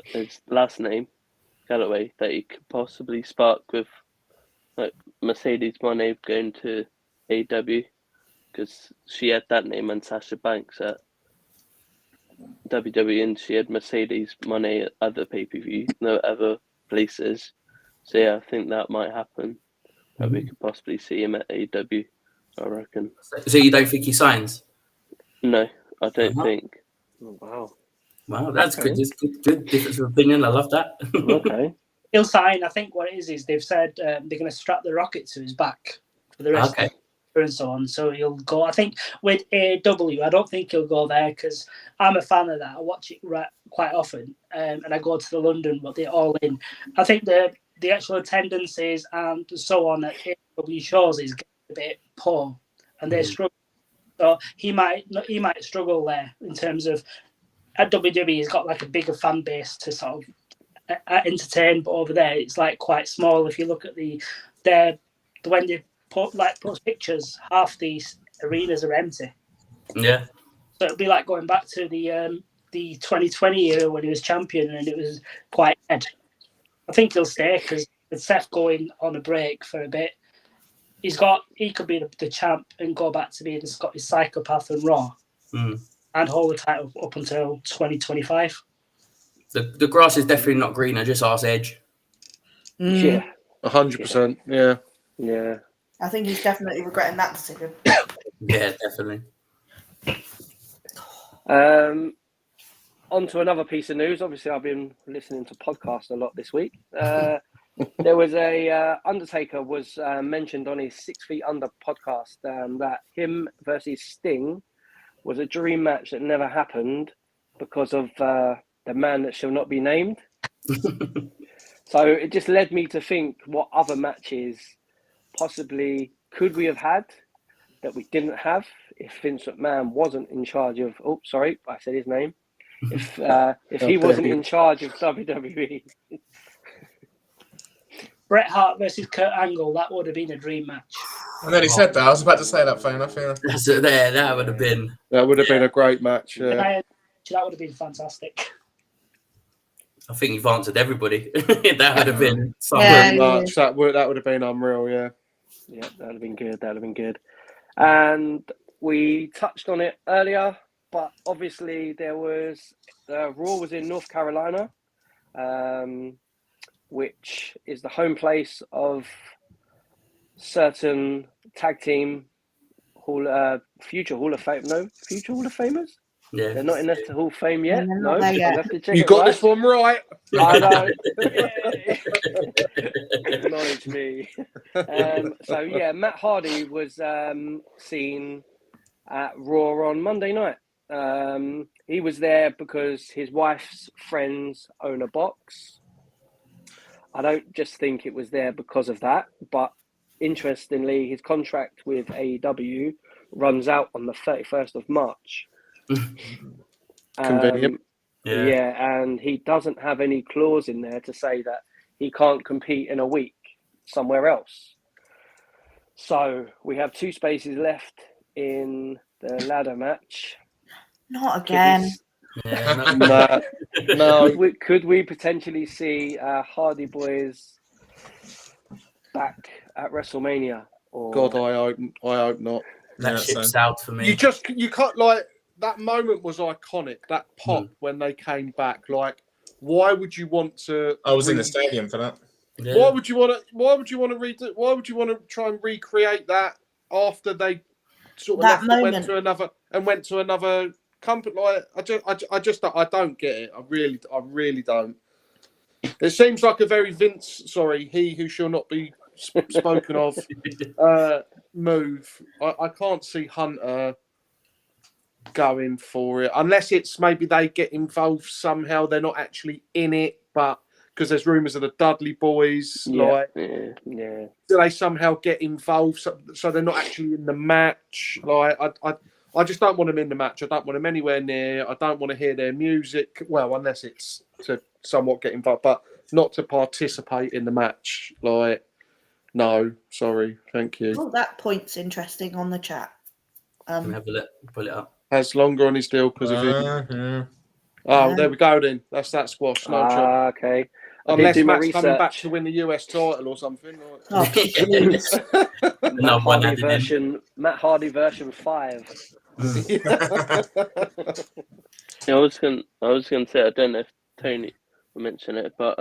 his last name, Galloway, that he could possibly spark with like Mercedes Moné going to AEW, because she had that name and Sasha Banks at WWE, and she had Mercedes Moné at other pay-per-view, no other places. So yeah, I think that might happen. That we could possibly see him at AEW, I reckon. So you don't think he signs? No, I don't think. Oh, Wow, that's good. Just good difference of opinion. I love that. okay. He'll sign. I think what it is they've said they're going to strap the rocket to his back for the rest of the year and so on. So he'll go. I think with AEW, I don't think he'll go there because I'm a fan of that. I watch it quite often, and I go to the London, but they're all in. I think the actual attendances and so on at AEW shows is getting a bit poor, and they struggle. So he might struggle there in terms of at WWE he's got like a bigger fan base to sort of entertain, but over there it's like quite small. If you look at when they post pictures, half these arenas are empty. Yeah. So it'll be like going back to the 2020 era when he was champion and it was quite dead. I think he'll stay because with Seth going on a break for a bit, he could be the champ and go back to being the Scottish Psychopath and Raw and hold the title up until 2025. The grass is definitely not greener. Just ask Edge. Yeah, 100%. Yeah. Yeah. I think he's definitely regretting that decision. Yeah, definitely. On to another piece of news. Obviously, I've been listening to podcasts a lot this week. There was Undertaker was mentioned on his 6 Feet Under podcast that him versus Sting was a dream match that never happened because of the man that shall not be named. So it just led me to think what other matches possibly could we have had that we didn't have if Vince McMahon wasn't in charge of. Oh, sorry, I said his name. If he wasn't in charge of WWE. Bret Hart versus Kurt Angle, that would have been a dream match. And then he said that. I was about to say that, fair enough. Yeah. That's it there. That would have been. That would have been a great match. That would have been fantastic. I think you've answered everybody. That would have been much. That would have been unreal. Yeah. Yeah, that would have been good. That would have been good. And we touched on it earlier, but obviously there was Raw was in North Carolina, which is the home place of certain tag team future Hall of Famers. Yeah, they're not in the Hall of Fame yet. No, No, yet. have to check You it, got right? this one right. I know. Acknowledge me. So yeah, Matt Hardy was seen at Raw on Monday night. He was there because his wife's friends own a box. I don't just think it was there because of that, but interestingly, his contract with AEW runs out on the 31st of March. Convenient. Yeah, and he doesn't have any clause in there to say that he can't compete in a week somewhere else. So we have 2 spaces left in the ladder match. Not again. No. Could we potentially see Hardy Boys back at WrestleMania? Or... God, I hope not. That ship's out for me. You can't like that moment was iconic. That pop when they came back. Like, why would you want to? I was in the stadium for that. Yeah. Why would you want to? Why would you want to redo? Why would you want to try and recreate that after they sort of That left and moment. went to another company? Like, I don't get it. I really don't. It seems like a very Vince. Sorry, he who shall not be spoken of. Move. I can't see Hunter going for it unless it's maybe they get involved somehow. They're not actually in it, but because there's rumours of the Dudley Boys. Yeah. Do they somehow get involved so they're not actually in the match? Like I just don't want them in the match. I don't want them anywhere near. I don't want to hear their music. Well, unless it's to somewhat get involved, but not to participate in the match. Like, no, sorry, thank you. Oh, that point's interesting on the chat. Have a look, pull it up. Has longer on his deal because of it. Oh, there we go then. That's that squash. No chance. Okay. Unless Matt's coming back to win the US title or something. Oh, Matt Hardy version 5. Yeah, I was gonna say, I don't know if Tony will mention it, but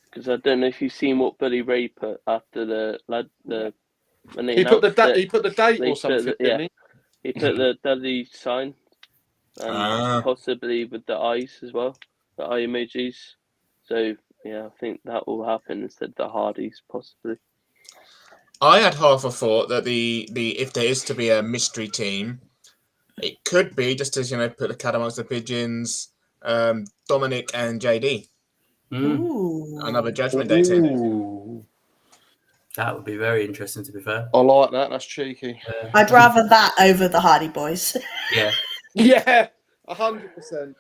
because I don't know if you've seen what Billy Ray put after when they he put the date they or something, put didn't he? He put the Dudley sign, possibly with the eyes as well, the eye emojis. So yeah, I think that will happen instead of the Hardys, possibly. I had half a thought that the if there is to be a mystery team, it could be just as put the cat amongst the pigeons, Dominic and JD. ooh. Another Judgment Day team. That would be very interesting, to be fair. I like that. That's cheeky. I'd rather that over the Hardy Boys. Yeah. Yeah, 100%.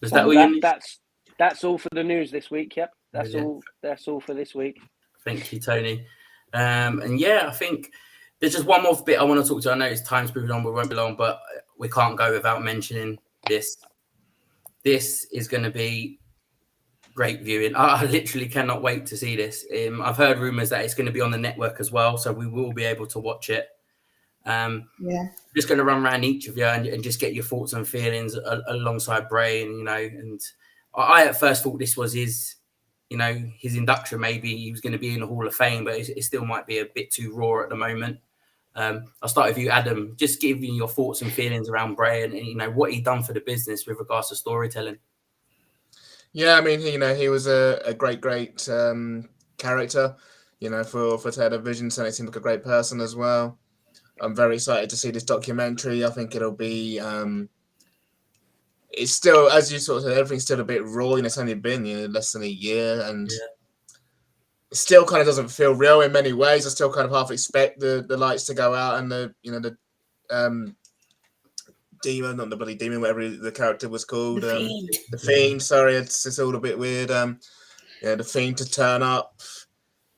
Is that what you need? That's all for the news this week. Yep, that's all for this week. Thank you, Tony. And yeah, I think there's just one more bit I want to talk to. I know it's time's moving on, we won't be long, but we can't go without mentioning this. This is going to be great viewing. I literally cannot wait to see this. I've heard rumours that it's going to be on the network as well, so we will be able to watch it. Just going to run around each of you and just get your thoughts and feelings alongside Bray, and and I at first thought this was his induction. Maybe he was going to be in the Hall of Fame, but it still might be a bit too raw at the moment. I'll start with you, Adam. Just give me your thoughts and feelings around Bray and what he done for the business with regards to storytelling. Yeah, I mean, he was a great character, for television. So it seemed like a great person as well. I'm very excited to see this documentary. I think it'll be. It's still, as you sort of said, everything's still a bit raw. It's only been less than a year, and it still kind of doesn't feel real in many ways. I still kind of half expect the lights to go out and the demon, not the bloody demon, whatever the character was called, the fiend. Sorry, it's all a bit weird. The fiend to turn up.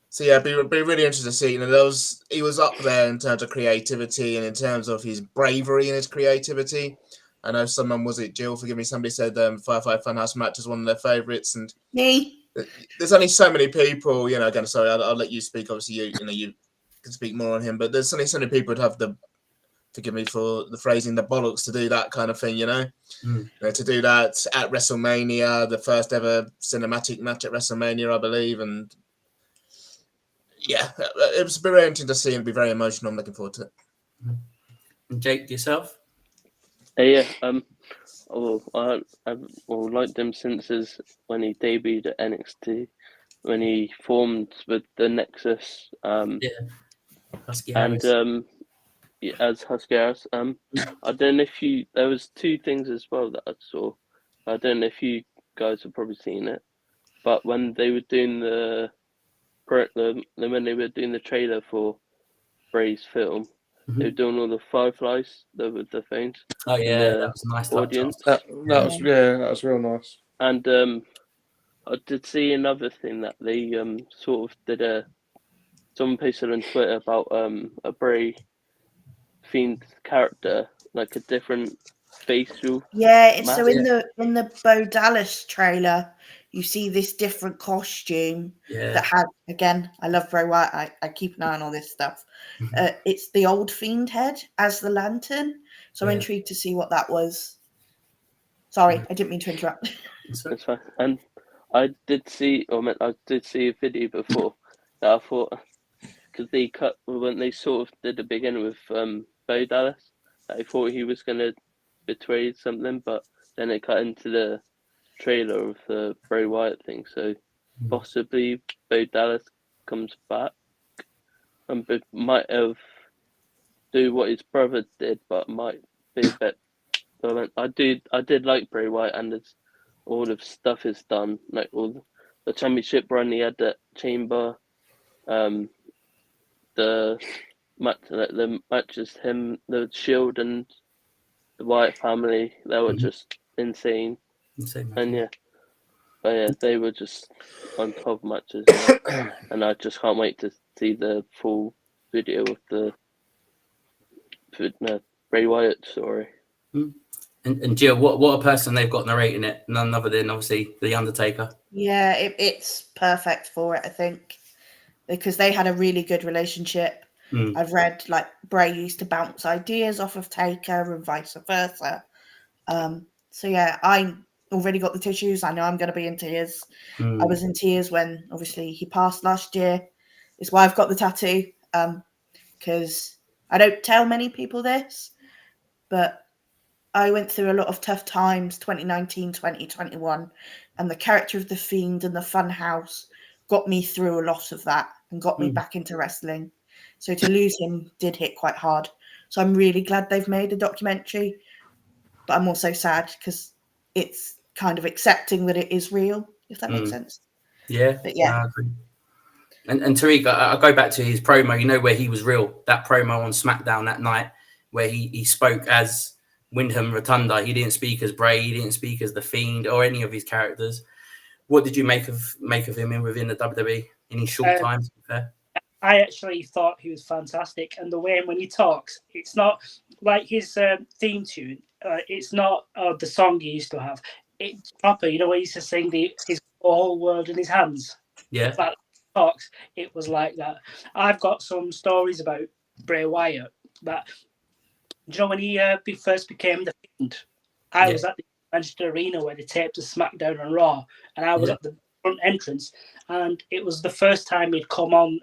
So yeah, be really interested to see. You know, he was up there in terms of creativity and in terms of his bravery and his creativity. I know someone, was it Jill? Forgive me. Somebody said Firefly Funhouse match is one of their favourites, and Me. there's only so many people. You know, again, sorry, I'll let you speak. Obviously, you can speak more on him, but there's only so many people who'd have the, forgive me for the phrasing, the bollocks to do that kind of thing. You know, to do that at WrestleMania, the first ever cinematic match at WrestleMania, I believe, and yeah, it was very interesting to see and be very emotional. I'm looking forward to it. And Jake, yourself? Yeah. I've liked him since when he debuted at NXT, when he formed with the Nexus. Husky and Harris. as Husky Harris. I don't know if there was two things as well that I saw. I don't know if you guys have probably seen it, but when they were doing when they were doing the trailer for Bray's film, they were doing all the fireflies with the phones. Oh yeah, that was a nice audience. That was real nice. And I did see another thing that they sort of did someone posted on Twitter about a Bray themed character, like a different facial. Yeah, mask. so in the Bo Dallas trailer, you see this different costume that had, again, I love Bray Wyatt. I keep an eye on all this stuff. It's the old Fiend head as the lantern. So I'm intrigued to see what that was. Sorry, I didn't mean to interrupt. That's fine. And I did see a video before that I thought, because they cut when they sort of did the beginning with Bo Dallas, I thought he was going to betray something, but then it cut into the trailer of the Bray Wyatt thing. So possibly Bo Dallas comes back and might have do what his brother did, but might be a bit. I did like Bray Wyatt and all the stuff he's done, like all the championship run he had at Chamber, the matches, him, the Shield and the Wyatt family, they were just insane. And they were just on top matches, and I just can't wait to see the full video of the Bray Wyatt story. And Jill, what a person they've got narrating it, none other than obviously The Undertaker. Yeah, it's perfect for it, I think, because they had a really good relationship. I've read like Bray used to bounce ideas off of Taker and vice versa. So yeah, I already got the tissues. I know I'm going to be in tears. I was in tears when obviously he passed last year. It's why I've got the tattoo, because I don't tell many people this, but I went through a lot of tough times, 2019, 2021, and the character of the Fiend and the Funhouse got me through a lot of that and got me back into wrestling. So to lose him did hit quite hard. So I'm really glad they've made a documentary, but I'm also sad because it's kind of accepting that it is real, if that makes sense. Yeah. But yeah. And Tariq, I go back to his promo, you know, where he was real, that promo on SmackDown that night where he spoke as Wyndham Rotunda. He didn't speak as Bray. He didn't speak as the Fiend or any of his characters. What did you make of him within the WWE in his short time? To be fair? I actually thought he was fantastic, and the way when he talks, it's not like his theme tune. It's not the song he used to have. It's proper. You know, where he used to sing his whole world in his hands. Yeah. That talks. It was like that. I've got some stories about Bray Wyatt that. Do you know when he first became the Fiend? I was at the Manchester Arena where they taped the Smackdown and RAW, and I was at the front entrance, and it was the first time he'd come on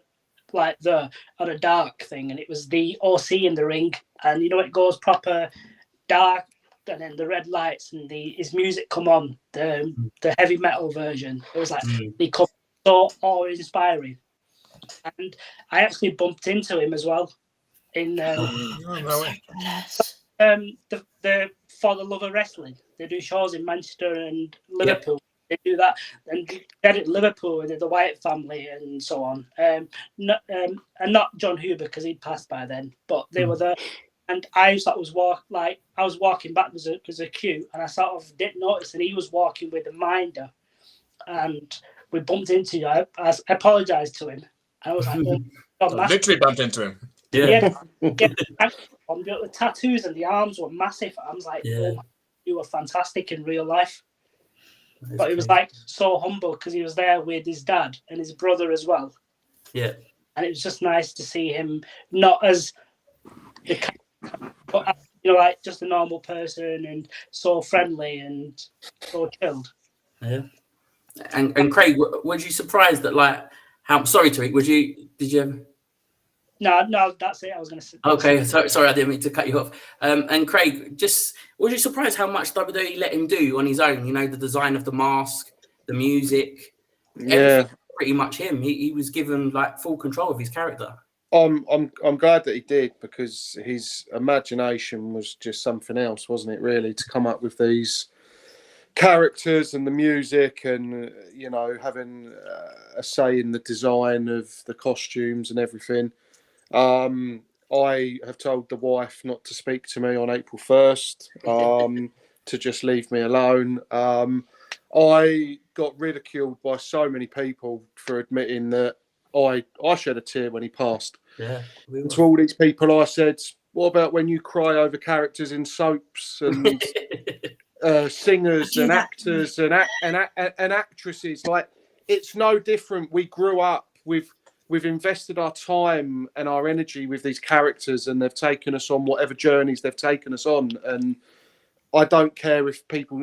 like on a dark thing, and it was the OC in the ring, and you know it goes proper dark, and then the red lights and his music come on, the heavy metal version. It was like they come so awe-inspiring, and I actually bumped into him as well. In the For the Love of Wrestling, they do shows in Manchester and Liverpool. they do that. And they had it at Liverpool with the Wyatt family and so on. And not John Huber because he'd passed by then, but they were there. And I was walking back. There's a queue, and I sort of didn't notice that he was walking with a minder, and we bumped into you. I apologized to him. I was like, "Oh, God, I literally bumped into him. yeah." The tattoos and the arms were massive. I was like, "Oh my, you were fantastic in real life." But he was like so humble because he was there with his dad and his brother as well. Yeah, and it was just nice to see him not as the, but like just a normal person and so friendly and so chilled. Yeah. And Craig, was you surprised that how? Sorry, Tariq. Did you? No, that's it. I was going to say. Okay, sorry, I didn't mean to cut you off. And Craig, was you surprised how much WWE let him do on his own? The design of the mask, the music, everything, pretty much him. He was given full control of his character. I'm glad that he did, because his imagination was just something else, wasn't it? Really, to come up with these characters and the music, and having a say in the design of the costumes and everything. I have told the wife not to speak to me on April 1st, to just leave me alone. I got ridiculed by so many people for admitting that I shed a tear when he passed. Yeah. To all these people, I said, "What about when you cry over characters in soaps and singers and actors and actresses? It's no different. We grew up We've invested our time and our energy with these characters, and they've taken us on whatever journeys they've taken us on. And I don't care if people,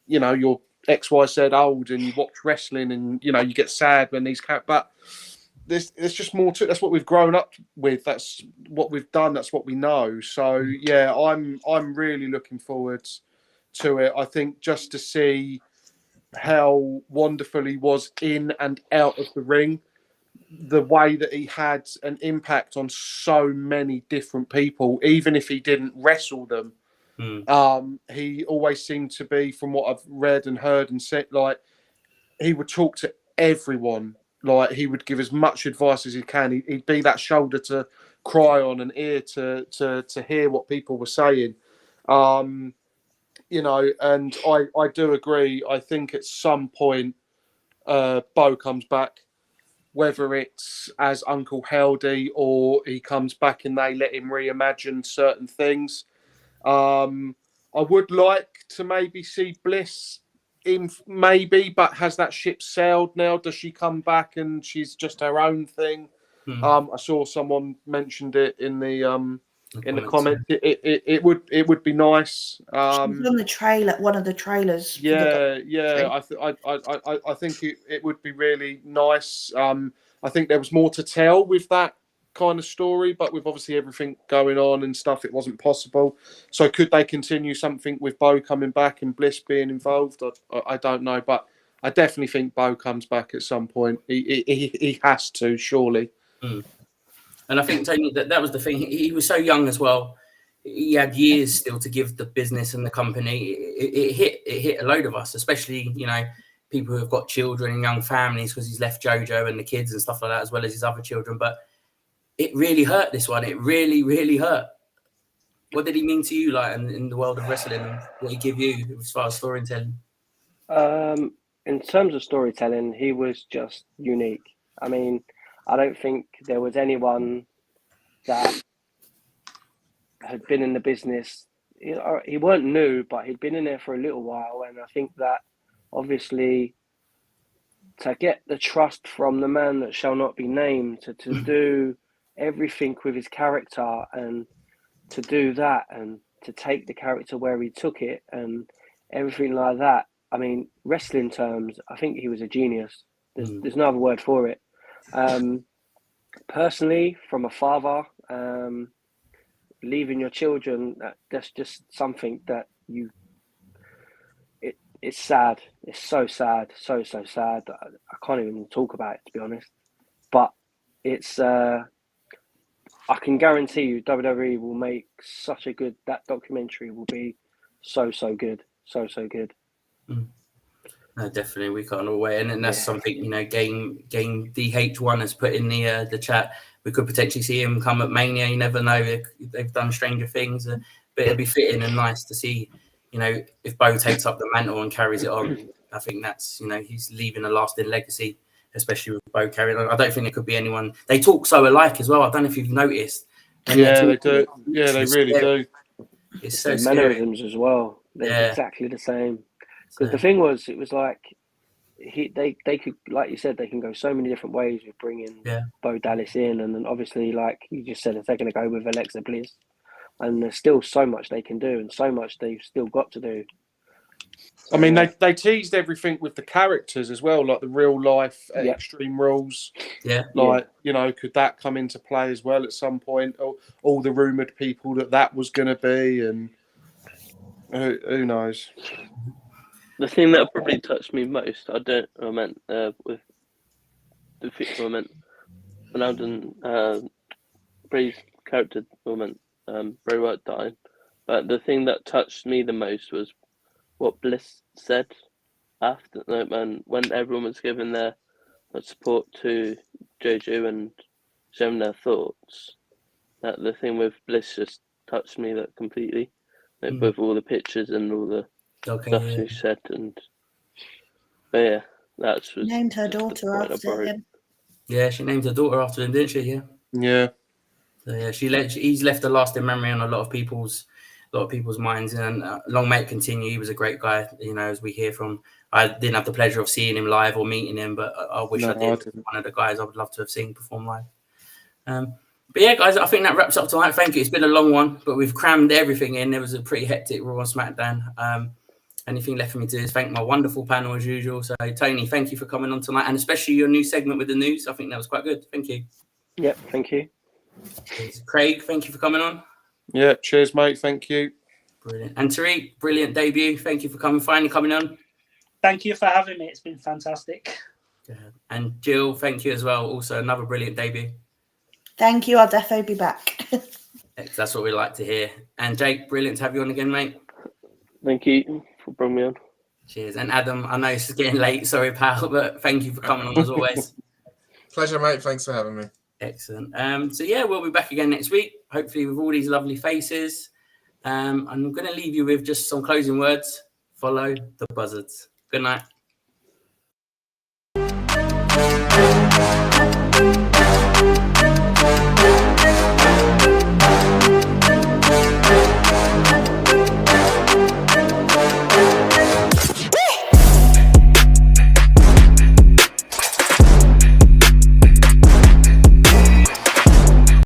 you're XYZ old and you watch wrestling and, you get sad when these but there's just more to it. That's what we've grown up with. That's what we've done. That's what we know. So, yeah, I'm really looking forward to it. I think just to see how wonderful he was in and out of the ring, the way that he had an impact on so many different people, even if he didn't wrestle them. He always seemed to be, from what I've read and heard and said, he would talk to everyone. He would give as much advice as he can. He'd be that shoulder to cry on, an ear to hear what people were saying. And I do agree. I think at some point Bo comes back, whether it's as Uncle Heldy or he comes back and they let him reimagine certain things. I would like to maybe see Bliss in, but has that ship sailed now? Does she come back and she's just her own thing? I saw someone mentioned it in the comments. It would be nice. She was on the trailer, one of the trailers. I think it would be really nice. I think there was more to tell with that kind of story, but with obviously everything going on and stuff, it wasn't possible. So could they continue something with Bo coming back and Bliss being involved? I don't know, but I definitely think Bo comes back at some point. He has to, surely. And I think, Tony, that was the thing. He was so young as well. He had years still to give the business and the company. It hit a load of us, especially, people who have got children and young families, because he's left JoJo and the kids and stuff like that, as well as his other children. But it really hurt, this one. It really, really hurt. What did he mean to you, in the world of wrestling? And what did he give you as far as storytelling? In terms of storytelling, he was just unique. I mean, I don't think there was anyone that had been in the business. He weren't new, but he'd been in there for a little while. And I think that obviously to get the trust from the man that shall not be named, to do everything with his character, and to do that and to take the character where he took it and everything like that. I mean, wrestling terms, I think he was a genius. There's no other word for it. Personally, from a father, leaving your children, that's just something that it's sad. It's so sad, so sad. I can't even talk about it, to be honest. But it's, I can guarantee you WWE will make such a good, that documentary will be so good. So good. No, definitely, we can't all wait, and that's something Game DH1 has put in the chat. We could potentially see him come at Mania. You never know; they've done stranger things, but it'd be fitting and nice to see. If Bo takes up the mantle and carries it on, I think that's he's leaving a lasting legacy, especially with Bo carrying on. I don't think there could be anyone. They talk so alike as well. I don't know if you've noticed. Yeah, they do. Yeah, they really do. It's so the mannerisms as well. They're exactly the same. Because the thing was, it was like they could, like you said, they can go so many different ways with bringing Bo Dallas in, and then obviously, like you just said, if they're going to go with Alexa Bliss, and there's still so much they can do, and so much they've still got to do. I mean, they teased everything with the characters as well, like the real life Extreme Rules. Yeah. Like, could that come into play as well at some point? All the rumoured people that was going to be, and who knows? The thing that probably touched me most, with the fixed moment, when I done Bray's character moment, Bray Wyatt dying. But the thing that touched me the most was what Bliss said after, when everyone was giving their support to Jojo and showing their thoughts. That the thing with Bliss just touched me that completely, with all the pictures and all the stuff she said, that's She named her daughter after him. Yeah, she named her daughter after him, didn't she? Yeah. Yeah. So yeah, he's left a lasting memory on a lot of people's minds. And long may it continue. He was a great guy, as we hear from. I didn't have the pleasure of seeing him live or meeting him, but I wish I did. One of the guys I would love to have seen perform live. But yeah, guys, I think that wraps up tonight. Thank you. It's been a long one, but we've crammed everything in. It was a pretty hectic Raw and SmackDown. Anything left for me to do is thank my wonderful panel as usual. So, Tony, thank you for coming on tonight, and especially your new segment with the news. I think that was quite good. Thank you. Yep, thank you. Craig, thank you for coming on. Yeah, cheers, mate. Thank you. Brilliant. And Tariq, brilliant debut. Thank you for finally coming on. Thank you for having me. It's been fantastic. And Jill, thank you as well. Also, another brilliant debut. Thank you. I'll definitely be back. That's what we like to hear. And Jake, brilliant to have you on again, mate. Thank you for bringing me on. Cheers. And Adam, I know it's getting late. Sorry, pal, but thank you for coming on as always. Pleasure, mate. Thanks for having me. Excellent. So yeah, we'll be back again next week, hopefully with all these lovely faces. I'm going to leave you with just some closing words. Follow the buzzards. Good night.